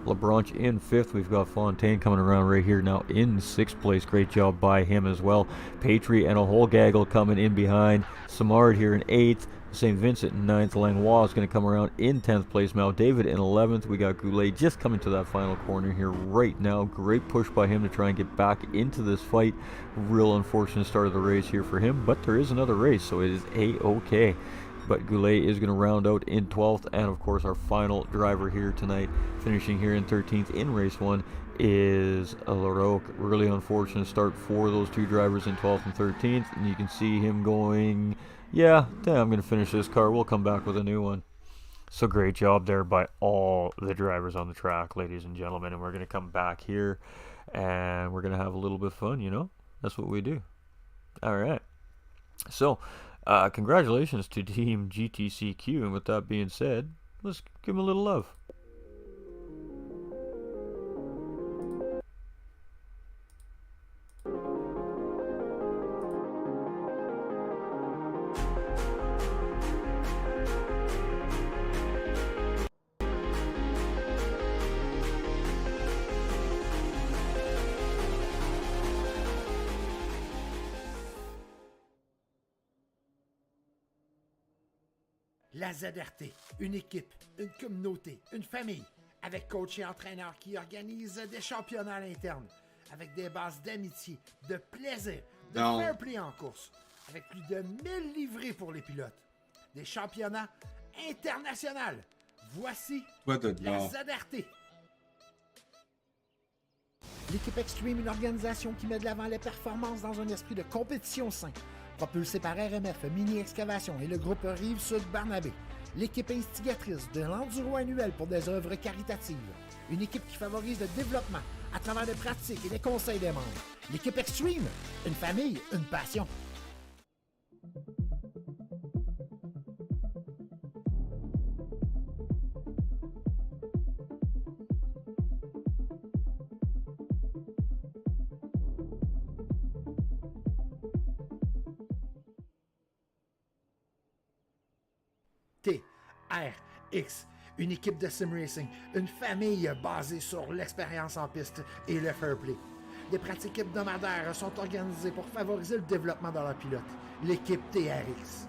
LeBranche in 5th. We've got Fontaine coming around right here now in 6th place. Great job by him as well. Patry and a whole gaggle coming in behind. Simard here in 8th. St. Vincent in 9th. Langlois is going to come around in 10th place. Mount David in 11th. We got Goulet just coming to that final corner here right now. Great push by him to try and get back into this fight. Real unfortunate start of the race here for him, but there is another race, so it is a-okay. But Goulet is going to round out in 12th, and of course our final driver here tonight, finishing here in 13th in race 1, is LaRoque. Really unfortunate start for those two drivers in 12th and 13th, and you can see him going, yeah, I'm going to finish this car. We'll come back with a new one. So great job there by all the drivers on the track, ladies and gentlemen. And we're going to come back here and we're going to have a little bit of fun, you know? That's what we do. All right. So congratulations to Team GTCQ. And with that being said, let's give them a little love. La ZRT, une équipe, une communauté, une famille, avec coach et entraîneur qui organisent des championnats à l'interne, avec des bases d'amitié, de plaisir, de fair play en course, avec plus de 1000 livrées pour les pilotes, des championnats internationaux. Voici la ZRT. L'équipe Extreme, une organisation qui met de l'avant les performances dans un esprit de compétition sain. Propulsé par RMF, Mini Excavation et le groupe Rive-Sud Barnabé. l'équipe instigatrice de l'enduro annuel pour des œuvres caritatives. Une équipe qui favorise le développement à travers des pratiques et des conseils des membres. L'équipe Extreme, une famille, une passion. TRX, une équipe de simracing, une famille basée sur l'expérience en piste et le fair play. Des pratiques hebdomadaires sont organisées pour favoriser le développement dans leur pilote. L'équipe TRX.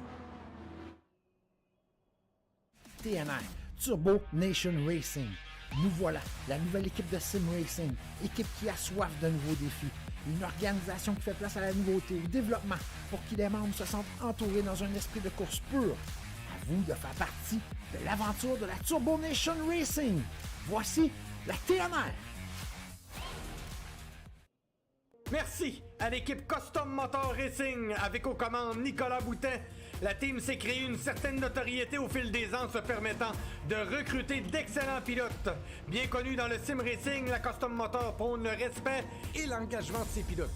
TNR, Turbo Nation Racing. Nous voilà, la nouvelle équipe de simracing, équipe qui a soif de nouveaux défis. Une organisation qui fait place à la nouveauté, au développement, pour que les membres se sentent entourés dans un esprit de course pure. À vous de faire partie de l'aventure de la Turbo Nation Racing. Voici la TNR. Merci à l'équipe Custom Motor Racing avec aux commandes Nicolas Boutin. La team s'est créée une certaine notoriété au fil des ans, se permettant de recruter d'excellents pilotes. Bien connus dans le sim racing, la Custom Motor prône le respect et l'engagement de ses pilotes.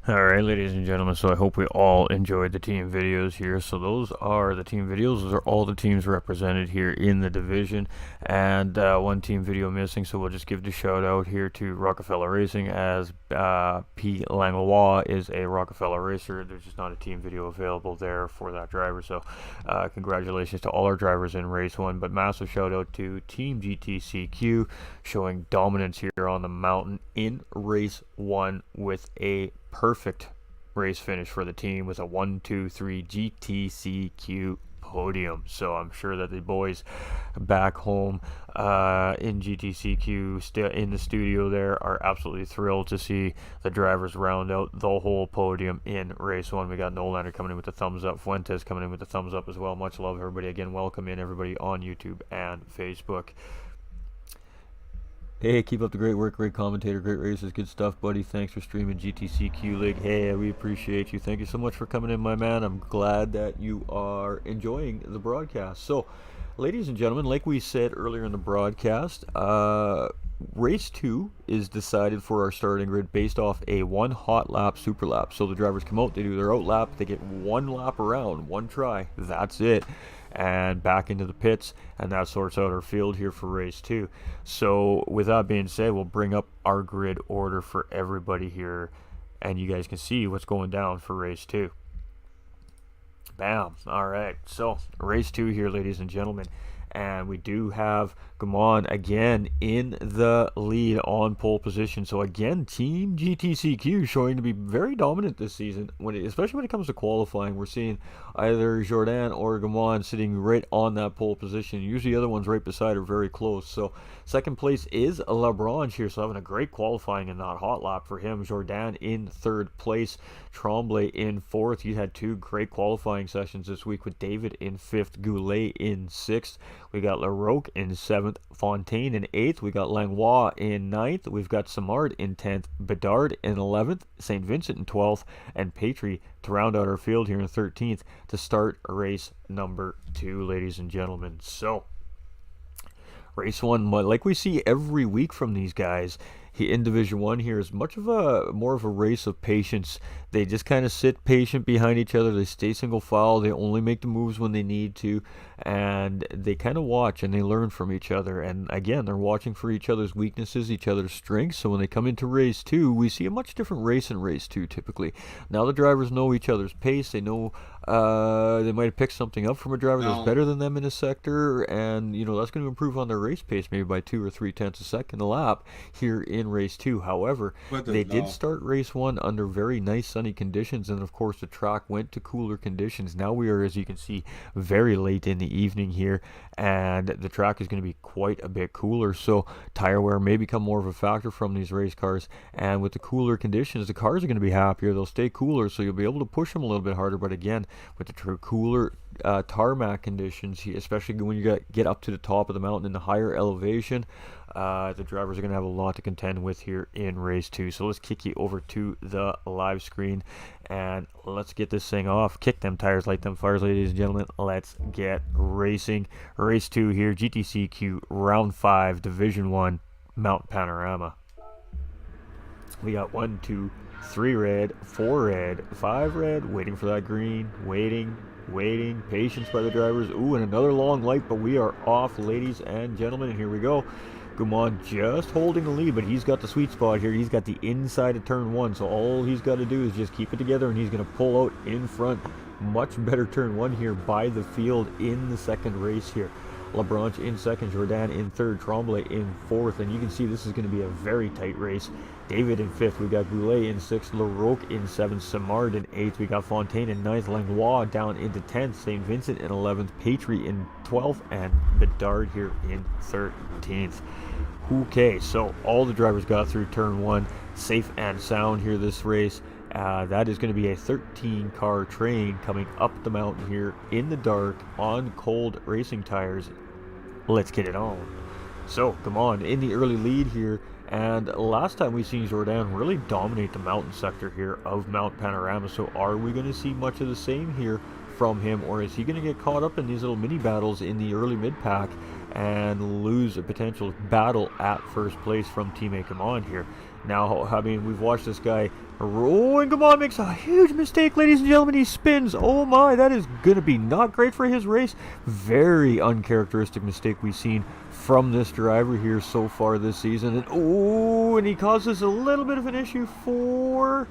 Alright, ladies and gentlemen, so I hope we all enjoyed the team videos here. So those are the team videos. Those are all the teams represented here in the division. And one team video missing, so we'll just give the shout out here to Rockefeller Racing, as P. Langlois is a Rockefeller racer. There's just not a team video available there for that driver. So congratulations to all our drivers in race 1. But massive shout out to Team GTCQ, showing dominance here on the mountain in race 1 with a perfect race finish for the team with a 1-2-3 GTCQ podium. So I'm sure that the boys back home in GTCQ in the studio there are absolutely thrilled to see the drivers round out the whole podium in race 1. We got Nolander coming in with the thumbs up, Fuentes coming in with the thumbs up as well. Much love, everybody. Again, welcome in everybody on YouTube and Facebook. Hey, keep up the great work, great commentator, great races, good stuff, buddy. Thanks for streaming GTCQ League. Hey, we appreciate you. Thank you so much for coming in, my man. I'm glad that you are enjoying the broadcast. So, ladies and gentlemen, like we said earlier in the broadcast, race 2 is decided for our starting grid based off a 1 hot lap super lap. So the drivers come out, they do their out lap, they get 1 lap around, 1 try, that's it, and back into the pits, and that sorts out our field here for race 2. So with that being said, we'll bring up our grid order for everybody here, and you guys can see what's going down for race 2. Bam. All right, so race 2 here, ladies and gentlemen, and we do have Gumon again in the lead on pole position. So again, Team GTCQ showing to be very dominant this season, especially when it comes to qualifying. We're seeing either Jordan or Gumon sitting right on that pole position. Usually the other ones right beside are very close. So second place is LeBron here, so having a great qualifying in that hot lap for him. Jordan in third place, Tremblay in fourth. You had 2 great qualifying sessions this week with David in 5th, Goulet in 6th. We got LaRoque in 7th, Fontaine in 8th. We got Langlois in 9th. We've got Samard in 10th, Bedard in 11th, St. Vincent in 12th, and Patry to round out our field here in 13th to start race number 2, ladies and gentlemen. So, race 1, like we see every week from these guys in Division 1 here, is more of a race of patience. They just kind of sit patient behind each other. They stay single file. They only make the moves when they need to, and they kind of watch and they learn from each other. And again, they're watching for each other's weaknesses, each other's strengths. So when they come into race 2, we see a much different race in race 2 typically. Now the drivers know each other's pace. They know they might have picked something up from a driver that's better than them in a sector, and that's going to improve on their race pace maybe by 2 or 3 tenths a second a lap here in race 2. However, they did start race 1 under very nice sunny conditions, and of course the track went to cooler conditions. Now we are, as you can see, very late in the evening here, and the track is going to be quite a bit cooler, so tire wear may become more of a factor from these race cars. And with the cooler conditions, the cars are going to be happier. They'll stay cooler, so you'll be able to push them a little bit harder. But again, with the cooler tarmac conditions, especially when you get up to the top of the mountain in the higher elevation, the drivers are going to have a lot to contend with here in race 2. So let's kick you over to the live screen and let's get this thing off. Kick them tires, light them fires, ladies and gentlemen. Let's get racing. Race 2 here, GTCQ round 5, Division 1, Mount Panorama. We got 1, 2, 3 red, 4 red, 5 red, waiting for that green, waiting, patience by the drivers. Ooh, and another long light, but we are off, ladies and gentlemen, and here we go. Gumon just holding the lead, but he's got the sweet spot here. He's got the inside of turn 1, so all he's got to do is just keep it together, and he's going to pull out in front. Much better turn 1 here by the field in the second race here. LaBranche in second, Jourdain in third, Tremblay in fourth, and you can see this is going to be a very tight race. David in fifth, we got Goulet in sixth, Larocque in seventh, Simard in eighth, we got Fontaine in ninth, Langlois down into 10th, St. Vincent in 11th, Patry in 12th, and Bedard here in 13th. Okay, so all the drivers got through turn 1 safe and sound here this race. That is going to be a 13-car train coming up the mountain here in the dark on cold racing tires. Let's get it on. So, come on, in the early lead here, and last time we seen Jourdain really dominate the mountain sector here of Mount Panorama, so are we going to see much of the same here from him, or is he going to get caught up in these little mini battles in the early mid-pack and lose a potential battle at first place from teammate Gumon here? Now, I mean, we've watched this guy roll, and Gumon makes a huge mistake, ladies and gentlemen. He spins. Oh my, that is going to be not great for his race. Very uncharacteristic mistake we've seen from this driver here so far this season. And oh, and he causes a little bit of an issue for,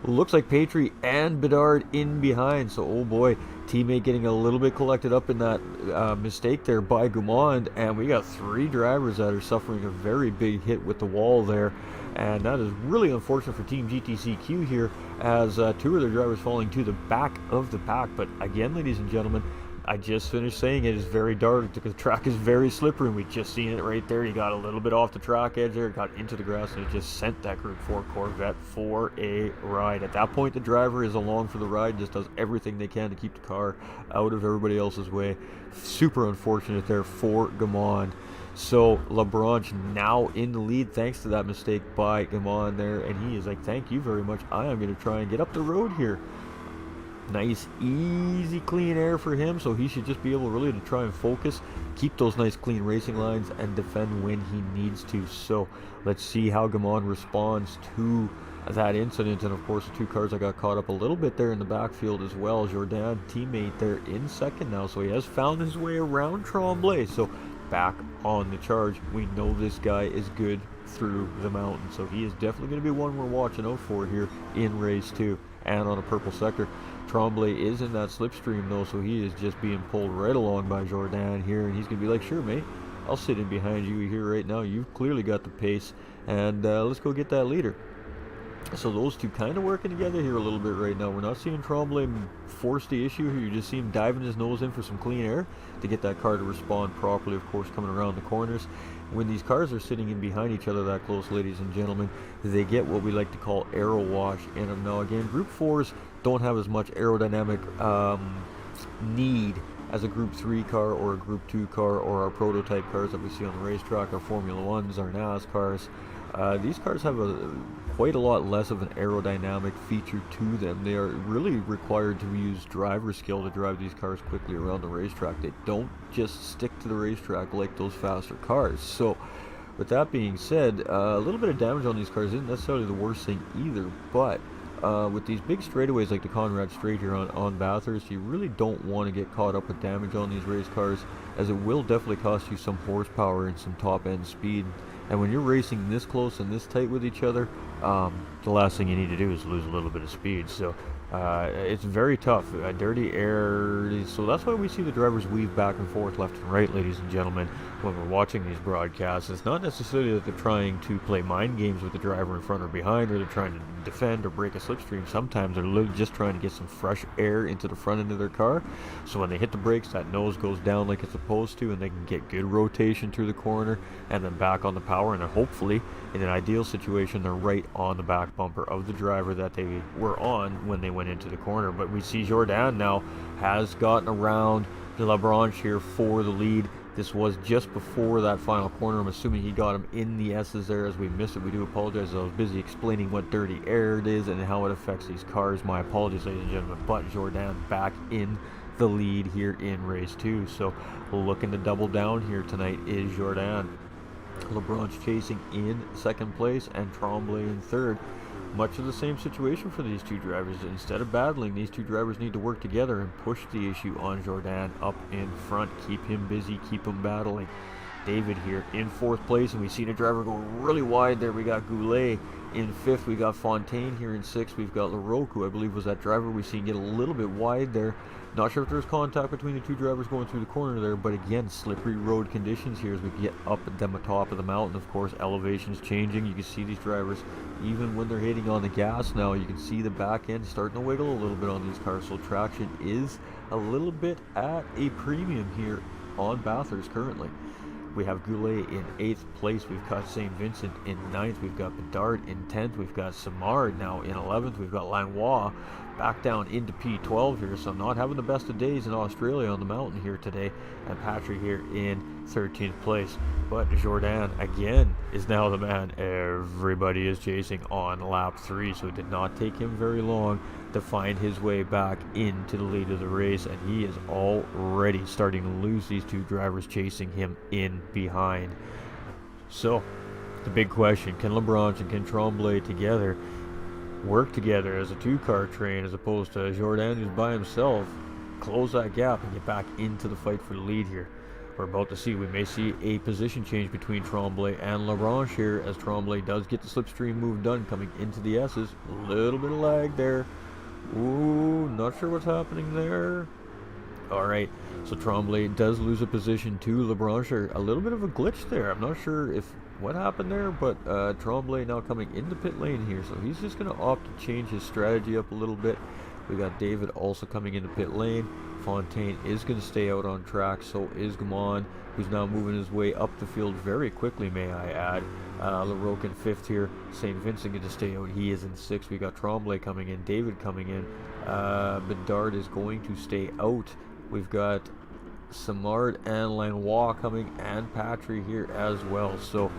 looks like Patry and Bedard in behind. So, oh boy, teammate getting a little bit collected up in that mistake there by Gumon. And we got 3 drivers that are suffering a very big hit with the wall there. And that is really unfortunate for Team GTCQ here, as 2 of their drivers falling to the back of the pack. But again, ladies and gentlemen, I just finished saying it is very dark. The track is very slippery, and we just seen it right there. He got a little bit off the track edge there, got into the grass, and it just sent that Group 4 Corvette for a ride. At that point, the driver is along for the ride, just does everything they can to keep the car out of everybody else's way. Super unfortunate there for Gumon. So LaBranche now in the lead thanks to that mistake by Gumon there, and he is like, thank you very much, I am going to try and get up the road here. Nice, easy, clean air for him, so he should just be able really to try and focus, keep those nice clean racing lines, and defend when he needs to. So let's see how Gumon responds to that incident. And of course, the 2 cars that got caught up a little bit there in the backfield as well. Jourdain, teammate there in second now, so he has found his way around Tremblay. So back on the charge. We know this guy is good through the mountain, so he is definitely going to be one we're watching out for here in race 2. And on a purple sector, Tremblay is in that slipstream though, so he is just being pulled right along by Jourdain here, and he's going to be like, sure mate, I'll sit in behind you here right now, you've clearly got the pace, and let's go get that leader. So those 2 kind of working together here a little bit right now. We're not seeing Tremblay force the issue here. You just see him diving his nose in for some clean air to get that car to respond properly, of course, coming around the corners. When these cars are sitting in behind each other that close, ladies and gentlemen, they get what we like to call aero wash in them. Now again, Group 4s don't have as much aerodynamic need as a Group 3 car or a Group 2 car or our prototype cars that we see on the racetrack, our Formula 1s, our NASCARs. These cars have quite a lot less of an aerodynamic feature to them. They are really required to use driver skill to drive these cars quickly around the racetrack. They don't just stick to the racetrack like those faster cars. So with that being said, a little bit of damage on these cars isn't necessarily the worst thing either, but with these big straightaways like the Conrad Straight here on Bathurst, you really don't want to get caught up with damage on these race cars, as it will definitely cost you some horsepower and some top end speed. And when you're racing this close and this tight with each other, the last thing you need to do is lose a little bit of speed. So It's very tough. Dirty air, so that's why we see the drivers weave back and forth left and right, ladies and gentlemen, when we're watching these broadcasts. It's not necessarily that they're trying to play mind games with the driver in front or behind, or they're trying to defend or break a slipstream. Sometimes they're literally just trying to get some fresh air into the front end of their car, so when they hit the brakes, that nose goes down like it's supposed to, and they can get good rotation through the corner, and then back on the power, and then hopefully, in an ideal situation, they're right on the back bumper of the driver that they were on when they went into the corner. But we see Jordan now has gotten around Labranche here for the lead. This was just before that final corner. I'm assuming he got him in the S's there as we missed it. We do apologize. I was busy explaining what dirty air it is and how it affects these cars. My apologies, ladies and gentlemen. But Jordan back in the lead here in race 2. So looking to double down here tonight is Jordan. Labranche chasing in second place and Tremblay in third. Much of the same situation for these two drivers. Instead of battling, these two drivers need to work together and push the issue on Jordan up in front. Keep him busy, keep him battling. David here in fourth place, and we see the driver go really wide there. We got Goulet in fifth. We got Fontaine here in sixth. We've got Larocque, who I believe was that driver we seen get a little bit wide there. Not sure if there's contact between the two drivers going through the corner there, but again, slippery road conditions here as we get up at the top of the mountain. Of course, elevation's changing. You can see these drivers, even when they're hitting on the gas now, you can see the back end starting to wiggle a little bit on these cars. So traction is a little bit at a premium here on Bathurst currently. We have Goulet in 8th place. We've got St. Vincent in 9th. We've got Bedard in 10th. We've got Simard now in 11th. We've got Langlois back down into P12 here. So not having the best of days in Australia on the mountain here today. And Patrick here in 13th place. But Jordan again is now the man everybody is chasing on lap 3. So it did not take him very long to find his way back into the lead of the race, and he is already starting to lose these two drivers chasing him in behind. So the big question, can Labranche and can Tremblay together work together as a two-car train as opposed to Jordan, who's by himself, close that gap and get back into the fight for the lead here? We're about to see, we may see a position change between Tremblay and Labranche here as Tremblay does get the slipstream move done coming into the S's. A little bit of lag there. Ooh, not sure what's happening there. Alright, so Tremblay does lose a position to Labranche. A little bit of a glitch there. I'm not sure if what happened there, but Tremblay now coming into pit lane here. So he's just going to opt to change his strategy up a little bit. We got David also coming into pit lane. Fontaine is going to stay out on track. So is Gamon, who's now moving his way up the field very quickly, may I add. Larocque in 5th here. St. Vincent going to stay out. He is in 6th. We got Tremblay coming in. David coming in. Bedard is going to stay out. We've got Simard and Langlois coming, and Patry here as well. So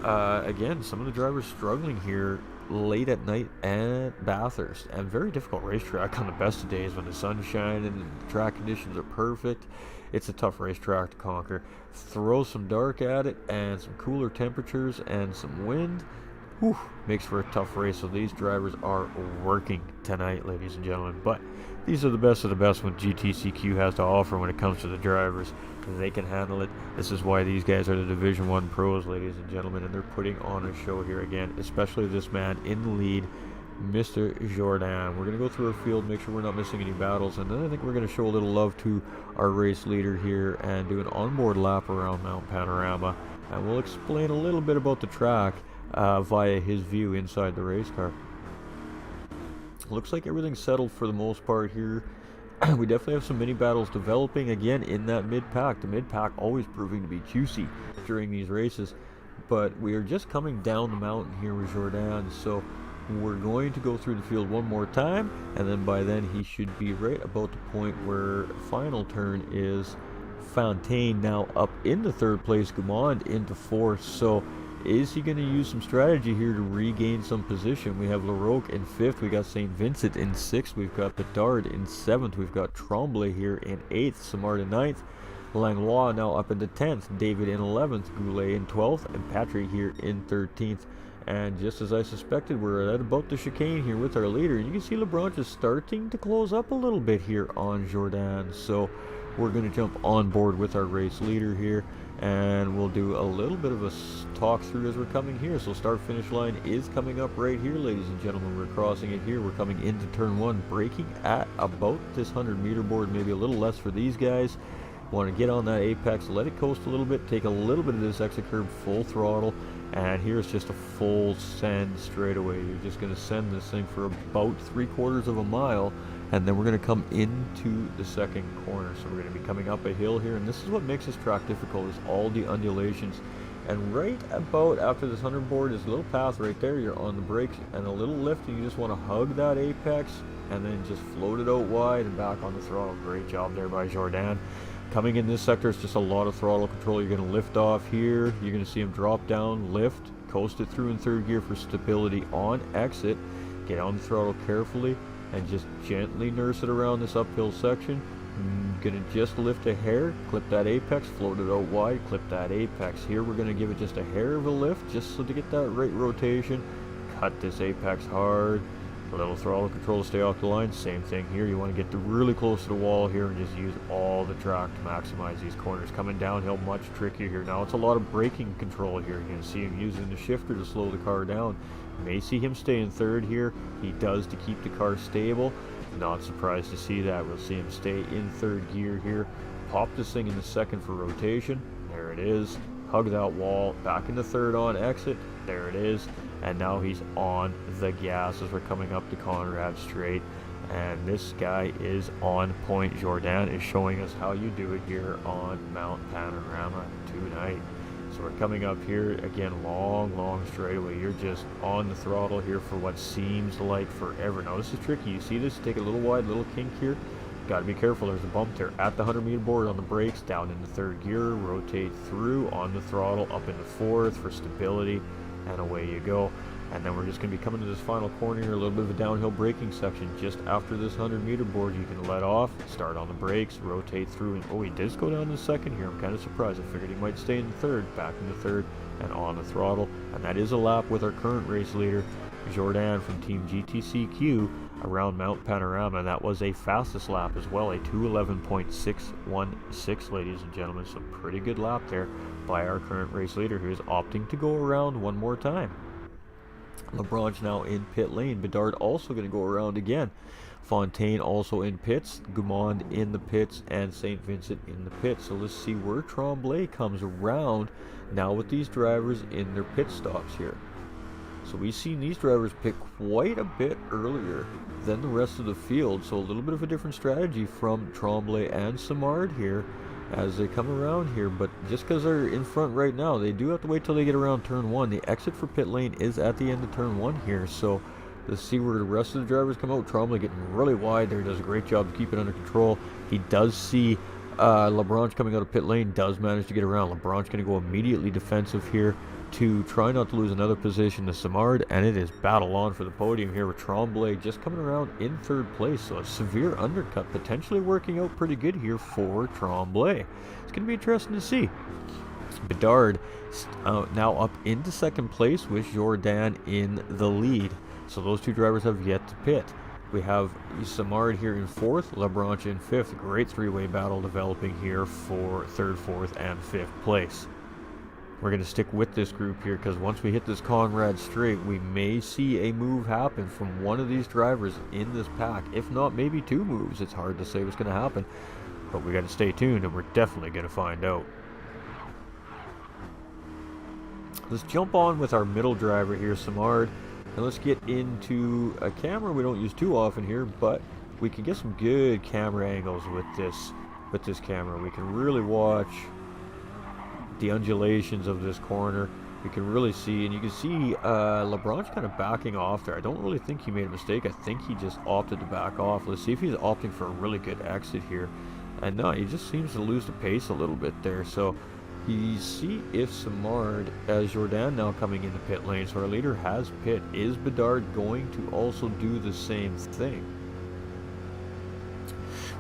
again, some of the drivers struggling here late at night at Bathurst, and very difficult racetrack on the best of days when the sun's shining and the track conditions are perfect. It's a tough racetrack to conquer. Throw some dark at it and some cooler temperatures and some wind, whew, makes for a tough race. So these drivers are working tonight, ladies and gentlemen. But these are the best of the best what GTCQ has to offer when it comes to the drivers. They can handle it. This is why these guys are the Division 1 pros, ladies and gentlemen, and they're putting on a show here again, especially this man in the lead, Mr. Jordan. We're going to go through our field, make sure we're not missing any battles, and then I think we're going to show a little love to our race leader here and do an onboard lap around Mount Panorama, and we'll explain a little bit about the track via his view inside the race car. Looks like everything's settled for the most part here. We definitely have some mini battles developing again in that mid-pack. The mid-pack always proving to be juicy during these races, but we are just coming down the mountain here with Jordan, so we're going to go through the field one more time, and then by then he should be right about the point where final turn is Fontaine now up into 3rd place, Gaumond into 4th. So is he going to use some strategy here to regain some position? We have Larocque in 5th. We got St. Vincent in 6th. We've got Bedard in 7th. We've got Tremblay here in 8th. Simard in 9th. Langlois now up into 10th. David in 11th. Goulet in 12th. And Patry here in 13th. And just as I suspected, we're at about the chicane here with our leader. You can see Labranche is starting to close up a little bit here on Jordan. So we're going to jump on board with our race leader here. and we'll do a little bit of a talk through as we're coming here. So start finish line is coming up right here, ladies and gentlemen. We're crossing it here. We're coming into turn 1, braking at about this 100-meter board, maybe a little less for these guys. Want to get on that apex, let it coast a little bit, take a little bit of this exit curve, full throttle, and here's just a full send straight away. You're just going to send this thing for about 3/4 of a mile, and then we're going to come into the second corner. So we're going to be coming up a hill here, and this is what makes this track difficult, is all the undulations. And right about after this 100 board is a little path right there. You're on the brakes and a little lift, and you just want to hug that apex and then just float it out wide and back on the throttle. Great job there by Jordan. Coming in this sector, it's just a lot of throttle control. You're going to lift off here. You're going to see him drop down, lift, coast it through in third gear for stability on exit. Get on the throttle carefully and just gently nurse it around this uphill section. Gonna just lift a hair, clip that apex, float it out wide, clip that apex. Here we're gonna give it just a hair of a lift, just so to get that right rotation. Cut this apex hard. A little throttle control to stay off the line. Same thing here. You want to get really close to the wall here and just use all the track to maximize these corners. Coming downhill, much trickier here. Now it's a lot of braking control here. You can see him using the shifter to slow the car down. You may see him stay in third here. He does to keep the car stable. Not surprised to see that. We'll see him stay in third gear here. Pop this thing in the second for rotation. There it is. Hug that wall. Back into third on exit. There it is. And now he's on the gas as we're coming up to Conrad Straight. And this guy is on point. Jordan is showing us how you do it here on Mount Panorama tonight. So we're coming up here again, long straightaway. You're just on the throttle here for what seems like forever. Now this is tricky. You see this? Take a little wide, little kink here. Got to be careful. There's a bump there at the 100-meter board on the brakes. Down into third gear, rotate through on the throttle, up into fourth for stability, and away you go. And then we're just going to be coming to this final corner here, a little bit of a downhill braking section. Just after this 100-meter board, you can let off, start on the brakes, rotate through, and oh, he does go down the second here. I'm kind of surprised. I figured he might stay in third, back into third, and on the throttle. And that is a lap with our current race leader, Jordan from Team GTCQ, around Mount Panorama. And that was a fastest lap as well, a 2:11.616, ladies and gentlemen. So pretty good lap there by our current race leader, who is opting to go around one more time. LeBron's now in pit lane. Bedard also going to go around again. Fontaine also in pits. Goumond in the pits, and St. Vincent in the pits. So let's see where Tremblay comes around now with these drivers in their pit stops here. So we've seen these drivers pick quite a bit earlier than the rest of the field. So a little bit of a different strategy from Tremblay and Simard here as they come around here. But just because they're in front right now, they do have to wait till they get around turn 1. The exit for pit lane is at the end of turn 1 here. So let's see where the rest of the drivers come out. Tremblay getting really wide there. Does a great job to keep it under control. He does see LeBron's coming out of pit lane. Does manage to get around. LeBron's going to go immediately defensive here to try not to lose another position to Simard, and it is battle on for the podium here with Tremblay just coming around in third place. So a severe undercut potentially working out pretty good here for Tremblay. It's going to be interesting to see. Bedard now up into second place with Jordan in the lead. So those two drivers have yet to pit. We have Simard here in fourth, LeBranche in fifth. Great three-way battle developing here for third, fourth, and fifth place. We're going to stick with this group here because once we hit this Conrad Straight, we may see a move happen from one of these drivers in this pack. If not, maybe two moves. It's hard to say what's going to happen, but we got to stay tuned and we're definitely going to find out. Let's jump on with our middle driver here, Simard, and let's get into a camera we don't use too often here, but we can get some good camera angles with this camera. We can really watch the undulations of this corner. You can really see, and you can see LeBron's kind of backing off there. I don't really think he made a mistake. I think he just opted to back off. Let's see if he's opting for a really good exit here. And no, he just seems to lose the pace a little bit there. So you see if Simard, as Jordan now coming into pit lane, so our leader has pit. Is Bedard going to also do the same thing?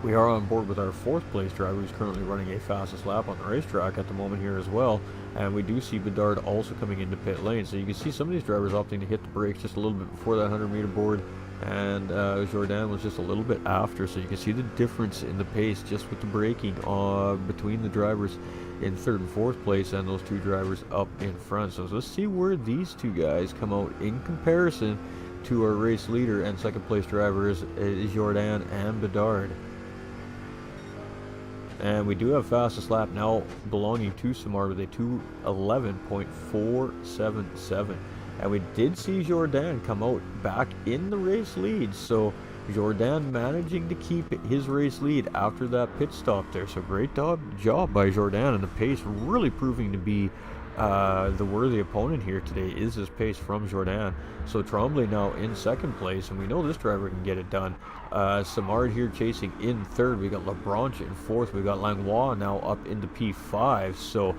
We are on board with our fourth place driver, who's currently running a fastest lap on the racetrack at the moment here as well. And we do see Bedard also coming into pit lane. So you can see some of these drivers opting to hit the brakes just a little bit before that 100-meter board. And Jordan was just a little bit after. So you can see the difference in the pace just with the braking between the drivers. in 3rd and 4th place, and those 2 drivers up in front. So let's see where these 2 guys come out in comparison to our race leader and 2nd place drivers is Jordan and Bedard. And we do have fastest lap now belonging to Simard with a 2:11.477. And we did see Jordan come out back in the race lead. So Jordan managing to keep his race lead after that pit stop there. So great job by Jordan, and the pace really proving to be the worthy opponent here today is this pace from Jordan. So Tremblay now in 2nd place, and we know this driver can get it done. Simard here chasing in 3rd. We got Labranche in 4th. We got Langlois now up into P5. So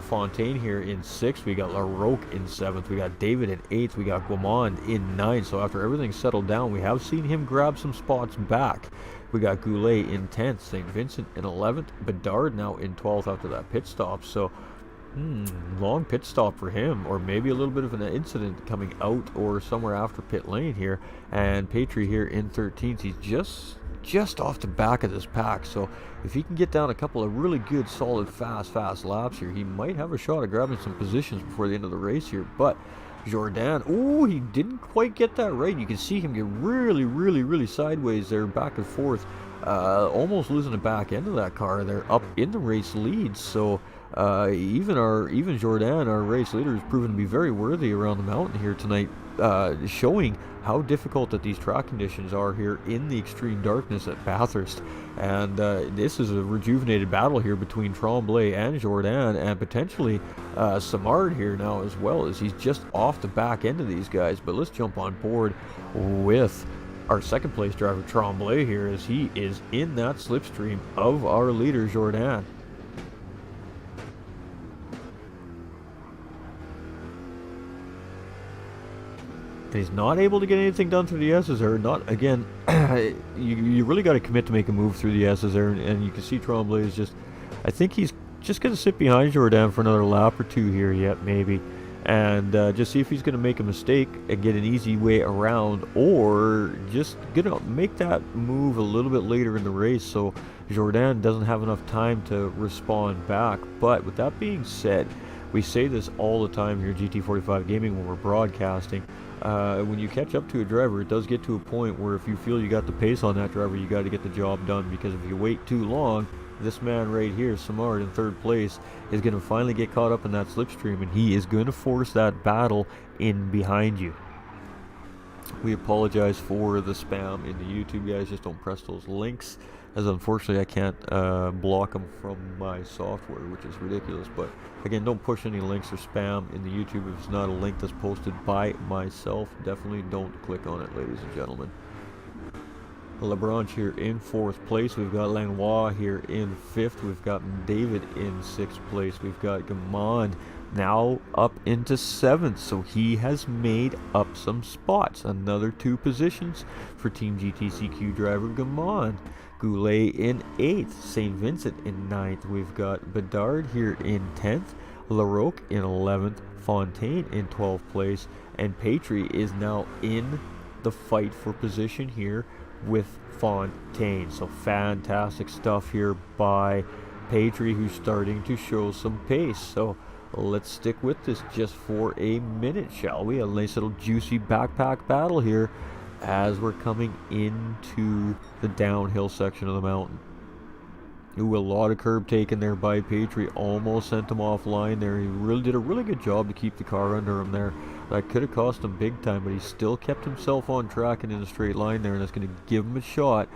Fontaine here in 6th. We got Larocque in 7th. We got David in 8th. We got Guimond in 9th. So after everything settled down, we have seen him grab some spots back. We got Goulet in 10th. St. Vincent in 11th. Bedard now in 12th after that pit stop. So long pit stop for him, or maybe a little bit of an incident coming out or somewhere after pit lane here. And Patry here in 13th. He's just off the back of this pack, so if he can get down a couple of really good solid fast laps here, he might have a shot at grabbing some positions before the end of the race here. But Jordan, oh, he didn't quite get that right. You can see him get really sideways there, back and forth, almost losing the back end of that car there up in the race lead. So even Jordan, our race leader, is proven to be very worthy around the mountain here tonight, showing how difficult that these track conditions are here in the extreme darkness at Bathurst. And this is a rejuvenated battle here between Tremblay and Jordan, and potentially Simard here now as well, as he's just off the back end of these guys. But let's jump on board with our 2nd place driver Tremblay here, as he is in that slipstream of our leader Jordan. And he's not able to get anything done through the S's there. Not again. you really got to commit to make a move through the S's there, and you can see Tremblay is just. I think he's just going to sit behind Jordan for another lap or 2 here yet, maybe, and just see if he's going to make a mistake and get an easy way around, or just gonna make that move a little bit later in the race, so Jordan doesn't have enough time to respond back. But with that being said, we say this all the time here at GT45 Gaming when we're broadcasting. When you catch up to a driver, it does get to a point where if you feel you got the pace on that driver, you got to get the job done, because if you wait too long, this man right here, Simard, in 3rd place, is going to finally get caught up in that slipstream, and he is going to force that battle in behind you. We apologize for the spam in the YouTube, guys. Just don't press those links, as unfortunately I can't block them from my software, which is ridiculous. But again, don't push any links or spam in the YouTube if it's not a link that's posted by myself. Definitely don't click on it, ladies and gentlemen. Labranche here in 4th place. We've got Langlois here in 5th. We've got David in 6th place. We've got Guimond now up into 7th, so he has made up some spots. Another 2 positions for Team GTCQ driver Guimond. Goulet in 8th, St. Vincent in 9th. We've got Bedard here in 10th, Larocque in 11th, Fontaine in 12th place, and Patry is now in the fight for position here with Fontaine. So fantastic stuff here by Patry, who's starting to show some pace. So let's stick with this just for a minute, shall we? A nice little juicy backpack battle here as we're coming into the downhill section of the mountain. Ooh, a lot of curb taken there by Patry. Almost sent him offline there. He really did a really good job to keep the car under him there. That could have cost him big time, but he still kept himself on track and in a straight line there, and that's going to give him a shot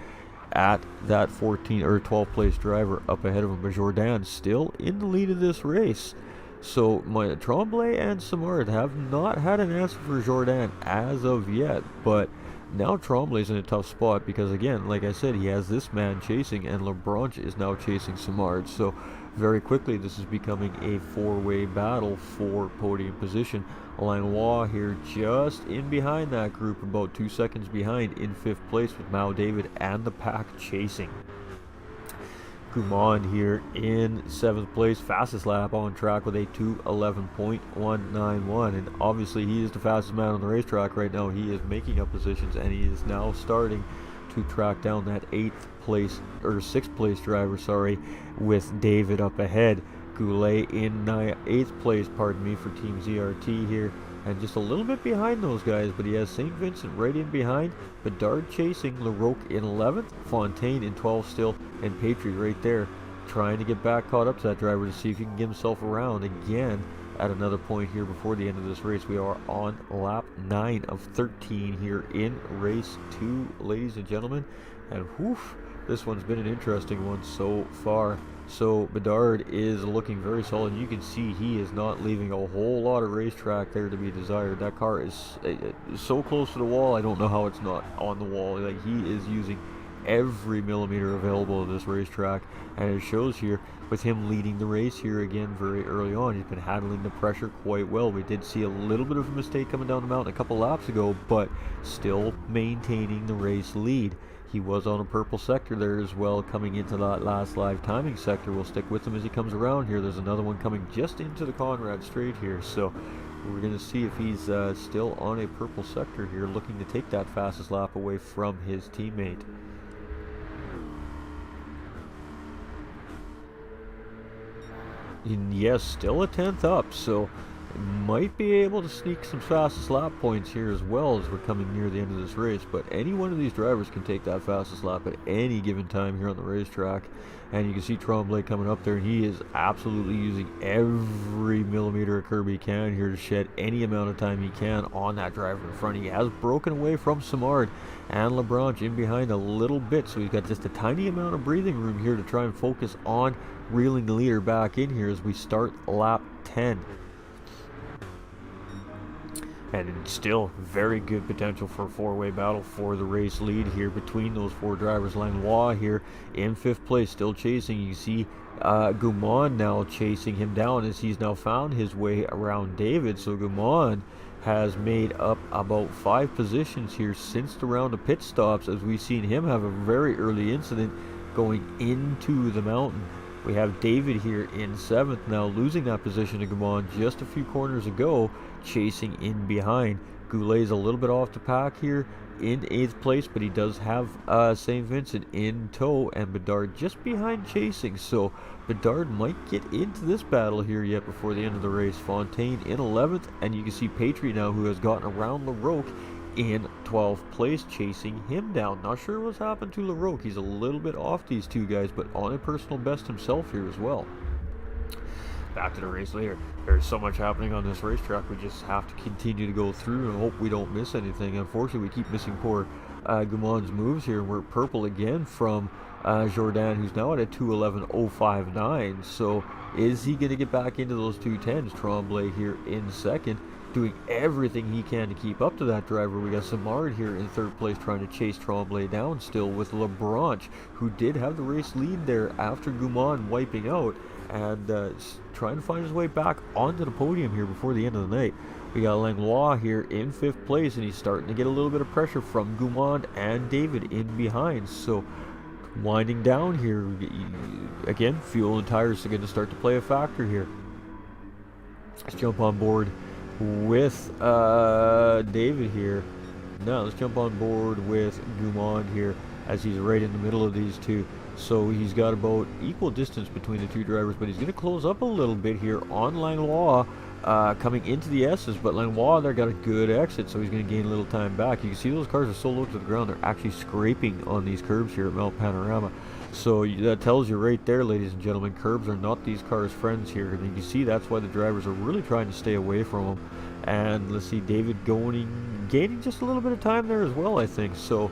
at that 14 or 12th place driver up ahead of him. But Jordan still in the lead of this race. So my Tremblay and Simard have not had an answer for Jordan as of yet, but now Tremblay's in a tough spot because, again, like I said, he has this man chasing, and Labranche is now chasing Simard. So very quickly this is becoming a 4-way battle for podium position. Langlois here just in behind that group, about 2 seconds behind in 5th place, with Mao David and the pack chasing. Guimond here in 7th place, fastest lap on track with a 2:11.191, and obviously he is the fastest man on the racetrack right now. He is making up positions, and he is now starting to track down that 8th place or 6th place driver, sorry, with David up ahead. Goulet in 8th place, pardon me, for Team ZRT here. And just a little bit behind those guys, but he has St. Vincent right in behind. Bedard chasing, LaRoque in 11th, Fontaine in 12th still, and Patry right there, trying to get back caught up to that driver to see if he can get himself around again at another point here before the end of this race. We are on lap 9 of 13 here in race 2, ladies and gentlemen. And whew, this one's been an interesting one so far. So Bedard is looking very solid. You can see he is not leaving a whole lot of racetrack there to be desired. That car is so close to the wall, I don't know how it's not on the wall. Like, he is using every millimeter available to this racetrack, and it shows here with him leading the race here again very early on. He's been handling the pressure quite well. We did see a little bit of a mistake coming down the mountain a couple laps ago, but still maintaining the race lead. He was on a purple sector there as well coming into that last live timing sector. We'll stick with him as he comes around here. There's another one coming just into the Conrad straight here, so we're going to see if he's still on a purple sector here, looking to take that fastest lap away from his teammate. And yes, still a 10th up, so might be able to sneak some fastest lap points here as well as we're coming near the end of this race. But any one of these drivers can take that fastest lap at any given time here on the racetrack. And you can see Tremblay coming up there, and he is absolutely using every millimeter of curb he can here to shed any amount of time he can on that driver in front. He has broken away from Simard and Lebranche in behind a little bit, so he's got just a tiny amount of breathing room here to try and focus on reeling the leader back in here as we start lap 10. And still very good potential for a four-way battle for the race lead here between those four drivers. Langlois here in 5th place, still chasing. You see Gumon now chasing him down as he's now found his way around David. So Gumon has made up about 5 positions here since the round of pit stops, as we've seen him have a very early incident going into the mountain. We have David here in 7th now, losing that position to Gumon just a few corners ago, chasing in behind. Goulet's a little bit off the pack here in 8th place, but he does have St. Vincent in tow, and Bedard just behind chasing. So Bedard might get into this battle here yet before the end of the race. Fontaine in 11th, and you can see Patry now, who has gotten around LaRoque, in 12th place, chasing him down. Not sure what's happened to LaRoque. He's a little bit off these two guys, but on a personal best himself here as well. Back to the race later. There's so much happening on this racetrack. We just have to continue to go through and hope we don't miss anything. Unfortunately, we keep missing poor Gumon's moves here. We're purple again from Jourdan, who's now at a 2:11.059. So is he going to get back into those 2:10s? Tremblay here in 2nd, doing everything he can to keep up to that driver. We got Simard here in 3rd place, trying to chase Tremblay down still, with Lebranche, who did have the race lead there after Gumon wiping out, and trying to find his way back onto the podium here before the end of the night. We got Langlois here in 5th place, and he's starting to get a little bit of pressure from Gumon and David in behind. So winding down here again, fuel and tires are going to start to play a factor here. Let's jump on board with David here. Now let's jump on board with Gumon here, as he's right in the middle of these two. So he's got about equal distance between the two drivers, but he's going to close up a little bit here on Langlois coming into the S's. But Langlois there got a good exit, so he's going to gain a little time back. You can see those cars are so low to the ground, they're actually scraping on these curbs here at Mount Panorama. So that tells you right there, ladies and gentlemen, curbs are not these cars' friends here. And you can see that's why the drivers are really trying to stay away from them. And let's see, David gaining just a little bit of time there as well, I think. So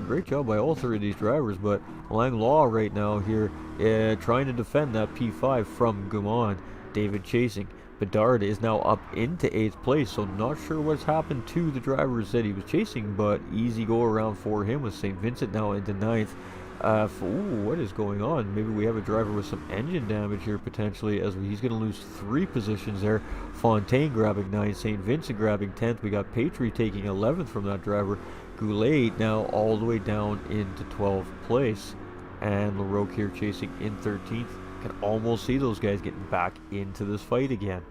great job by all 3 of these drivers. But Langlois right now here trying to defend that P5 from Gumon. David chasing. Bedard is now up into 8th place, so not sure what's happened to the drivers that he was chasing, but easy go around for him, with St. Vincent now into 9th. Ooh, what is going on? Maybe we have a driver with some engine damage here potentially, as he's going to lose 3 positions there. Fontaine grabbing 9th, St. Vincent grabbing 10th. We got Patry taking 11th from that driver. Goulet now all the way down into 12th place. And LaRoque here chasing in 13th. Can almost see those guys getting back into this fight again.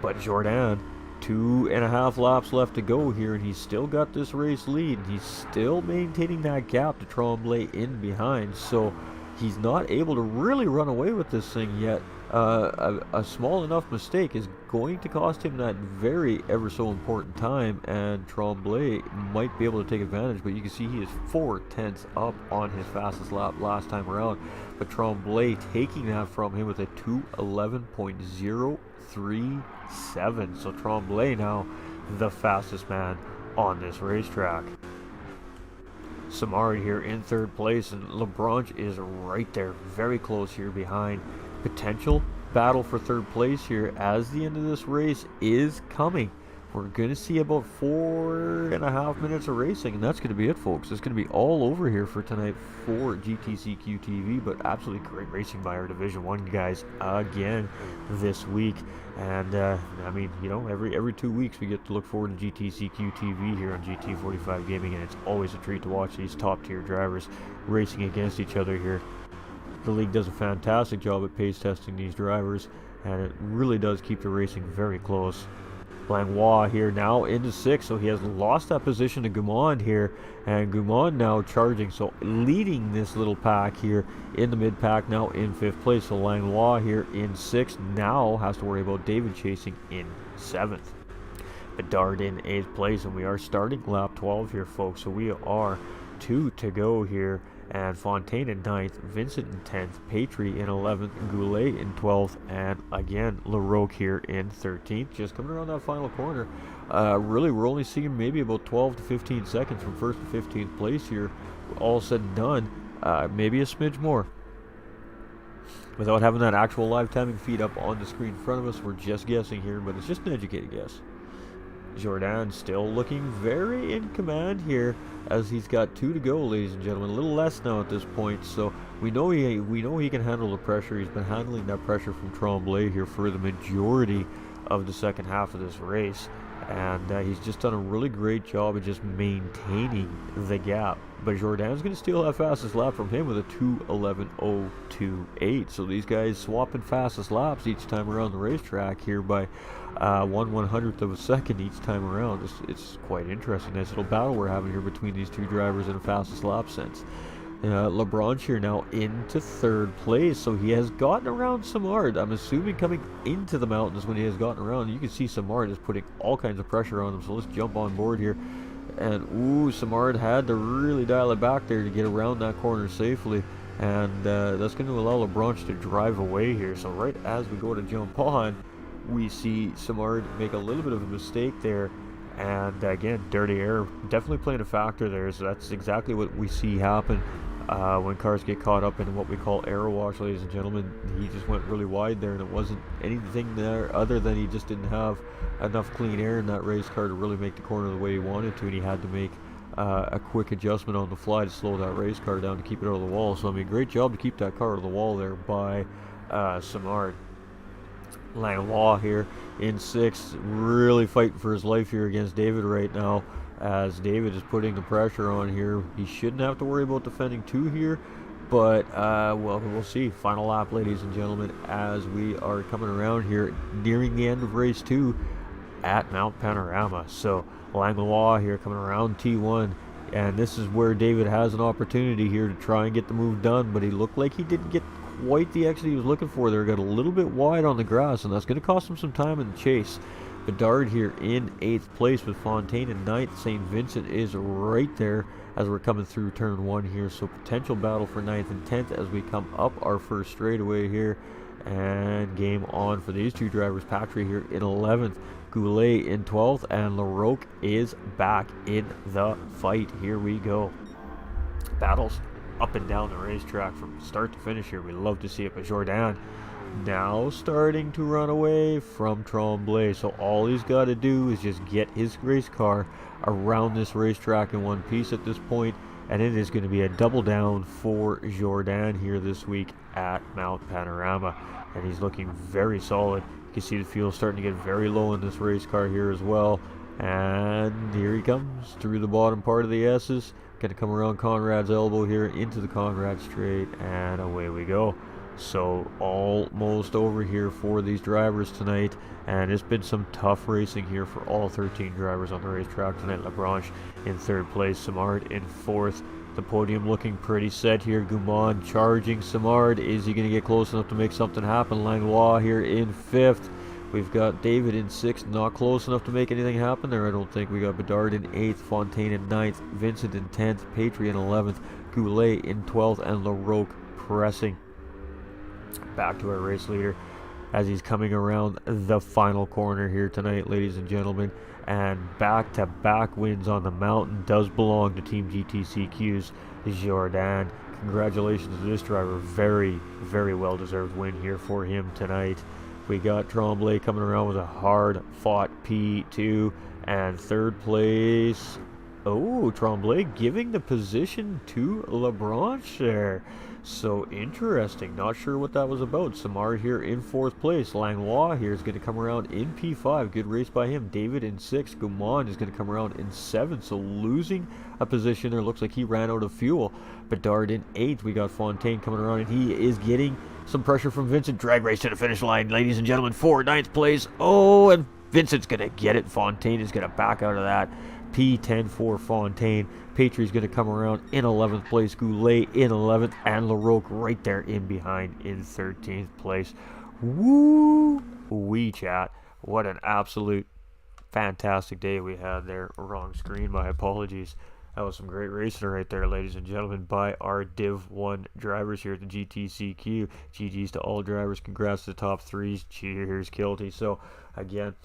But Jourdan, 2.5 laps left to go here, and he's still got this race lead. He's still maintaining that gap to Tremblay in behind. So he's not able to really run away with this thing yet. A small enough mistake is going to cost him that very ever so important time, and Tremblay might be able to take advantage, but you can see he is 4/10 up on his fastest lap last time around, but Tremblay taking that from him with a 2:11.037. So Tremblay now the fastest man on this racetrack. Simard here in third place, and LaBranche is right there, very close here behind. Potential battle for third place here as the end of this race is coming. We're going to see about 4.5 minutes of racing, and that's going to be it, folks. It's going to be all over here for tonight for GTCQ TV, but absolutely great racing by our Division 1 guys again this week. And, I mean, you know, every 2 weeks we get to look forward to GTCQ TV here on GT45 Gaming, and it's always a treat to watch these top-tier drivers racing against each other here. The league does a fantastic job at pace testing these drivers, and it really does keep the racing very close. Langlois here now into 6th, so he has lost that position to Gaumond here, and Gaumond now charging, so leading this little pack here in the mid pack, now in 5th place. So Langlois here in 6th, now has to worry about David chasing in 7th. Bedard in 8th place, and we are starting lap 12 here, folks, so we are 2 to go here. And Fontaine in 9th, Vincent in 10th, Patry in 11th, Goulet in 12th, and again, Larocque here in 13th. Just coming around that final corner. Really, we're only seeing maybe about 12 to 15 seconds from 1st to 15th place here. All said and done, maybe a smidge more. Without having that actual live timing feed up on the screen in front of us, we're just guessing here, but it's just an educated guess. Jordan still looking very in command here as he's got 2 to go, ladies and gentlemen. A little less now at this point, so we know he can handle the pressure. He's been handling that pressure from Tremblay here for the majority of the second half of this race, and he's just done a really great job of just maintaining the gap. But Jordan's going to steal that fastest lap from him with a 2:11.028. So these guys swapping fastest laps each time around the racetrack here by 1/100th of a second each time around. It's quite interesting. Nice little battle we're having here between these two drivers in a fastest lap sense. LaBranche here now into 3rd place, so he has gotten around Simard. I'm assuming coming into the mountains when he has gotten around. You can see Simard is putting all kinds of pressure on him, so let's jump on board here. And ooh, Simard had to really dial it back there to get around that corner safely, and that's going to allow LaBranche to drive away here. So right as we go to jump on, we see Simard make a little bit of a mistake there, and again, dirty air definitely playing a factor there. So that's exactly what we see happen when cars get caught up in what we call air wash, ladies and gentlemen. He just went really wide there, and it wasn't anything there other than he just didn't have enough clean air in that race car to really make the corner the way he wanted to, and he had to make a quick adjustment on the fly to slow that race car down to keep it out of the wall. So I mean, great job to keep that car out of the wall there by Simard. Langlois here in 6th, really fighting for his life here against David right now, as David is putting the pressure on here. He shouldn't have to worry about defending 2 here, but well, we'll see. Final lap, ladies and gentlemen, as we are coming around here nearing the end of race 2 at Mount Panorama. So Langlois here coming around T1, and this is where David has an opportunity here to try and get the move done, but he looked like he didn't get quite the exit he was looking for there. Got a little bit wide on the grass, and that's going to cost him some time in the chase. Bedard here in 8th place with Fontaine in 9th. St. Vincent is right there as we're coming through turn 1 here, so potential battle for 9th and 10th as we come up our first straightaway here, and game on for these two drivers. Patry here in 11th, Goulet in 12th, and Larocque is back in the fight. Here we go. Battles up and down the racetrack from start to finish here. We love to see it, but Jordan now starting to run away from Tremblay. So all he's got to do is just get his race car around this racetrack in one piece at this point, and it is going to be a double down for Jordan here this week at Mount Panorama, and he's looking very solid. You can see the fuel starting to get very low in this race car here as well, and here he comes through the bottom part of the S's. Going to come around Conrad's elbow here into the Conrad straight, and away we go. So almost over here for these drivers tonight, and it's been some tough racing here for all 13 drivers on the racetrack tonight. LaBranche in 3rd place, Simard in 4th, The podium looking pretty set here. Gumon charging Simard. Is he going to get close enough to make something happen? Langlois here in 5th. We've got David in 6th, not close enough to make anything happen there, I don't think. We got Bedard in 8th, Fontaine in 9th, Vincent in 10th, Patry in 11th, Goulet in 12th, and LaRoque pressing. Back to our race leader as he's coming around the final corner here tonight, ladies and gentlemen. And back-to-back wins on the mountain does belong to Team GTCQ's Jordan. Congratulations to this driver. Very, very well-deserved win here for him tonight. We got Tremblay coming around with a hard-fought P2 and 3rd place. Oh, Tremblay giving the position to Lebranche there. So interesting. Not sure what that was about. Simard here in 4th place. Langlois here is going to come around in P5. Good race by him. David in 6th. Gumon is going to come around in 7th. So losing a position there. Looks like he ran out of fuel. Bedard in 8th. We got Fontaine coming around, and he is getting some pressure from Vincent. Drag race to the finish line, ladies and gentlemen, for 9th place. Oh, and Vincent's going to get it. Fontaine is going to back out of that. P10 for Fontaine. Patry's going to come around in 11th place. Goulet in 11th. And LaRoque right there in behind in 13th place. Woo-wee, chat. What an absolute fantastic day we had there. Wrong screen, my apologies. That was some great racing right there, ladies and gentlemen, by our Div 1 drivers here at the GTCQ. GG's to all drivers. Congrats to the top 3s. Cheers, Kilty. So, again,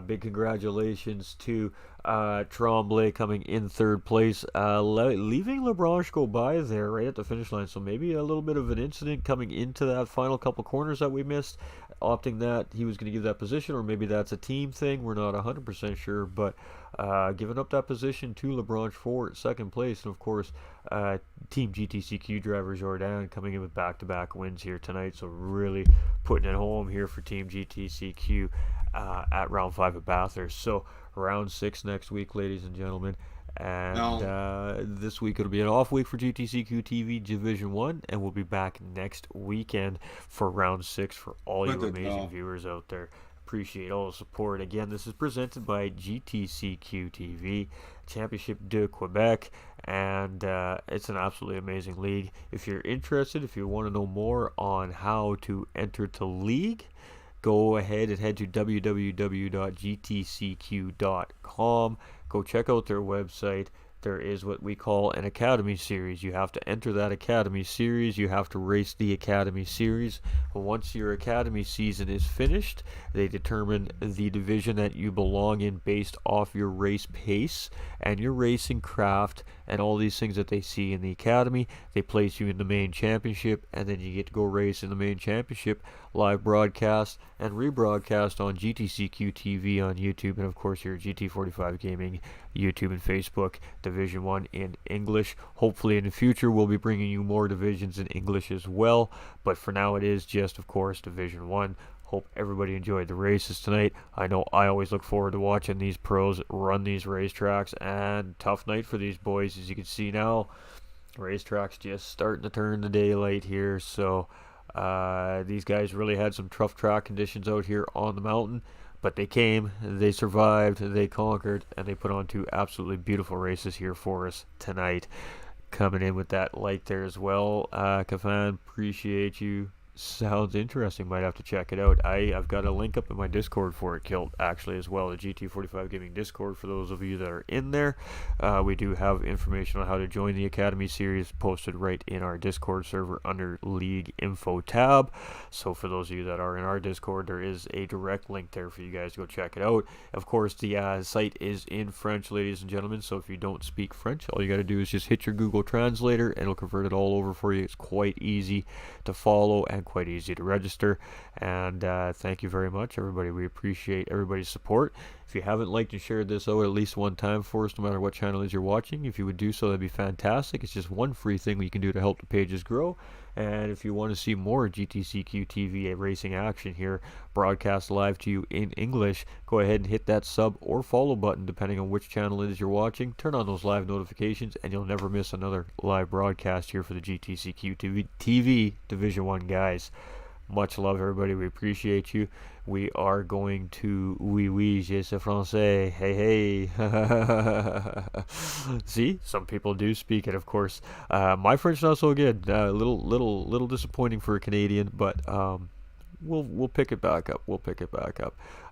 big congratulations to Tremblay coming in 3rd place, leaving Lebranche go by there right at the finish line. So maybe a little bit of an incident coming into that final couple corners that we missed, opting that he was going to give that position, or maybe that's a team thing. We're not 100% sure, but giving up that position to Lebranche for 2nd place. And of course, Team GTCQ driver Jordan coming in with back-to-back wins here tonight. So really putting it home here for Team GTCQ at round 5 at Bathurst. So round 6 next week, ladies and gentlemen. And this week it'll be an off week for GTCQ TV Division 1, and we'll be back next weekend for round 6 for all you amazing viewers out there. Appreciate all the support. Again, this is presented by GTCQ TV, Championship de Quebec, and it's an absolutely amazing league. If you're interested, if you want to know more on how to enter the league, go ahead and head to www.gtcq.com. Go check out their website. There is what we call an Academy Series. You have to enter that Academy Series. You have to race the Academy Series. Once your Academy season is finished, they determine the division that you belong in based off your race pace and your racing craft and all these things that they see in the Academy. They place you in the main championship, and then you get to go race in the main championship, live broadcast and rebroadcast on GTCQ TV on YouTube, and of course your GT45 Gaming YouTube and Facebook Division 1 in English. Hopefully in the future we'll be bringing you more divisions in English as well, but for now it is just, of course, Division 1. Hope everybody enjoyed the races tonight. I know I always look forward to watching these pros run these racetracks, and tough night for these boys. As you can see now, racetracks just starting to turn the daylight here, so these guys really had some tough track conditions out here on the mountain, but they came, they survived, they conquered, and they put on 2 absolutely beautiful races here for us tonight. Coming in with that light there as well, Kafan, appreciate you. Sounds interesting. Might have to check it out. I've got a link up in my Discord for it, Kilt, actually, as well, the GT45 Gaming Discord, for those of you that are in there. We do have information on how to join the Academy Series posted right in our Discord server under League Info tab. So for those of you that are in our Discord, there is a direct link there for you guys to go check it out. Of course, the site is in French, ladies and gentlemen, so if you don't speak French, all you got to do is just hit your Google Translator and it'll convert it all over for you. It's quite easy to follow and quite easy to register, and thank you very much, everybody. We appreciate everybody's support. If you haven't liked and shared this out at least one time for us, no matter what channel it is you're watching, if you would do so, that'd be fantastic. It's just one free thing we can do to help the pages grow. And if you want to see more GTCQ TV racing action here broadcast live to you in English, go ahead and hit that sub or follow button depending on which channel it is you're watching. Turn on those live notifications and you'll never miss another live broadcast here for the GTCQ TV Division 1 guys. Much love, everybody. We appreciate you. We are going to oui, je sais français. Hey. See, some people do speak it, of course. My French not so good. Little disappointing for a Canadian, but we'll pick it back up.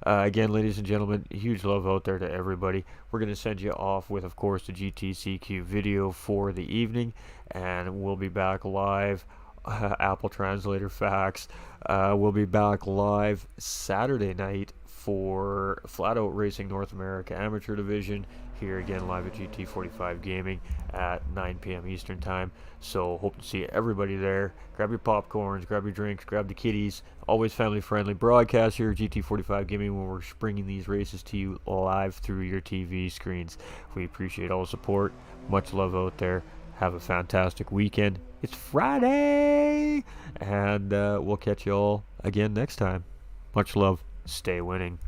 Again, ladies and gentlemen, huge love out there to everybody. We're going to send you off with, of course, the GTCQ video for the evening, and we'll be back live. Apple Translator facts. We'll be back live Saturday night for Flat Out Racing North America Amateur Division, here again live at GT45 Gaming at 9 p.m. Eastern Time. So hope to see everybody there. Grab your popcorns, grab your drinks, grab the kiddies. Always family friendly broadcast here at GT45 Gaming, when we're bringing these races to you live through your TV screens. We appreciate all the support. Much love out there. Have a fantastic weekend. It's Friday, and we'll catch you all again next time. Much love. Stay winning.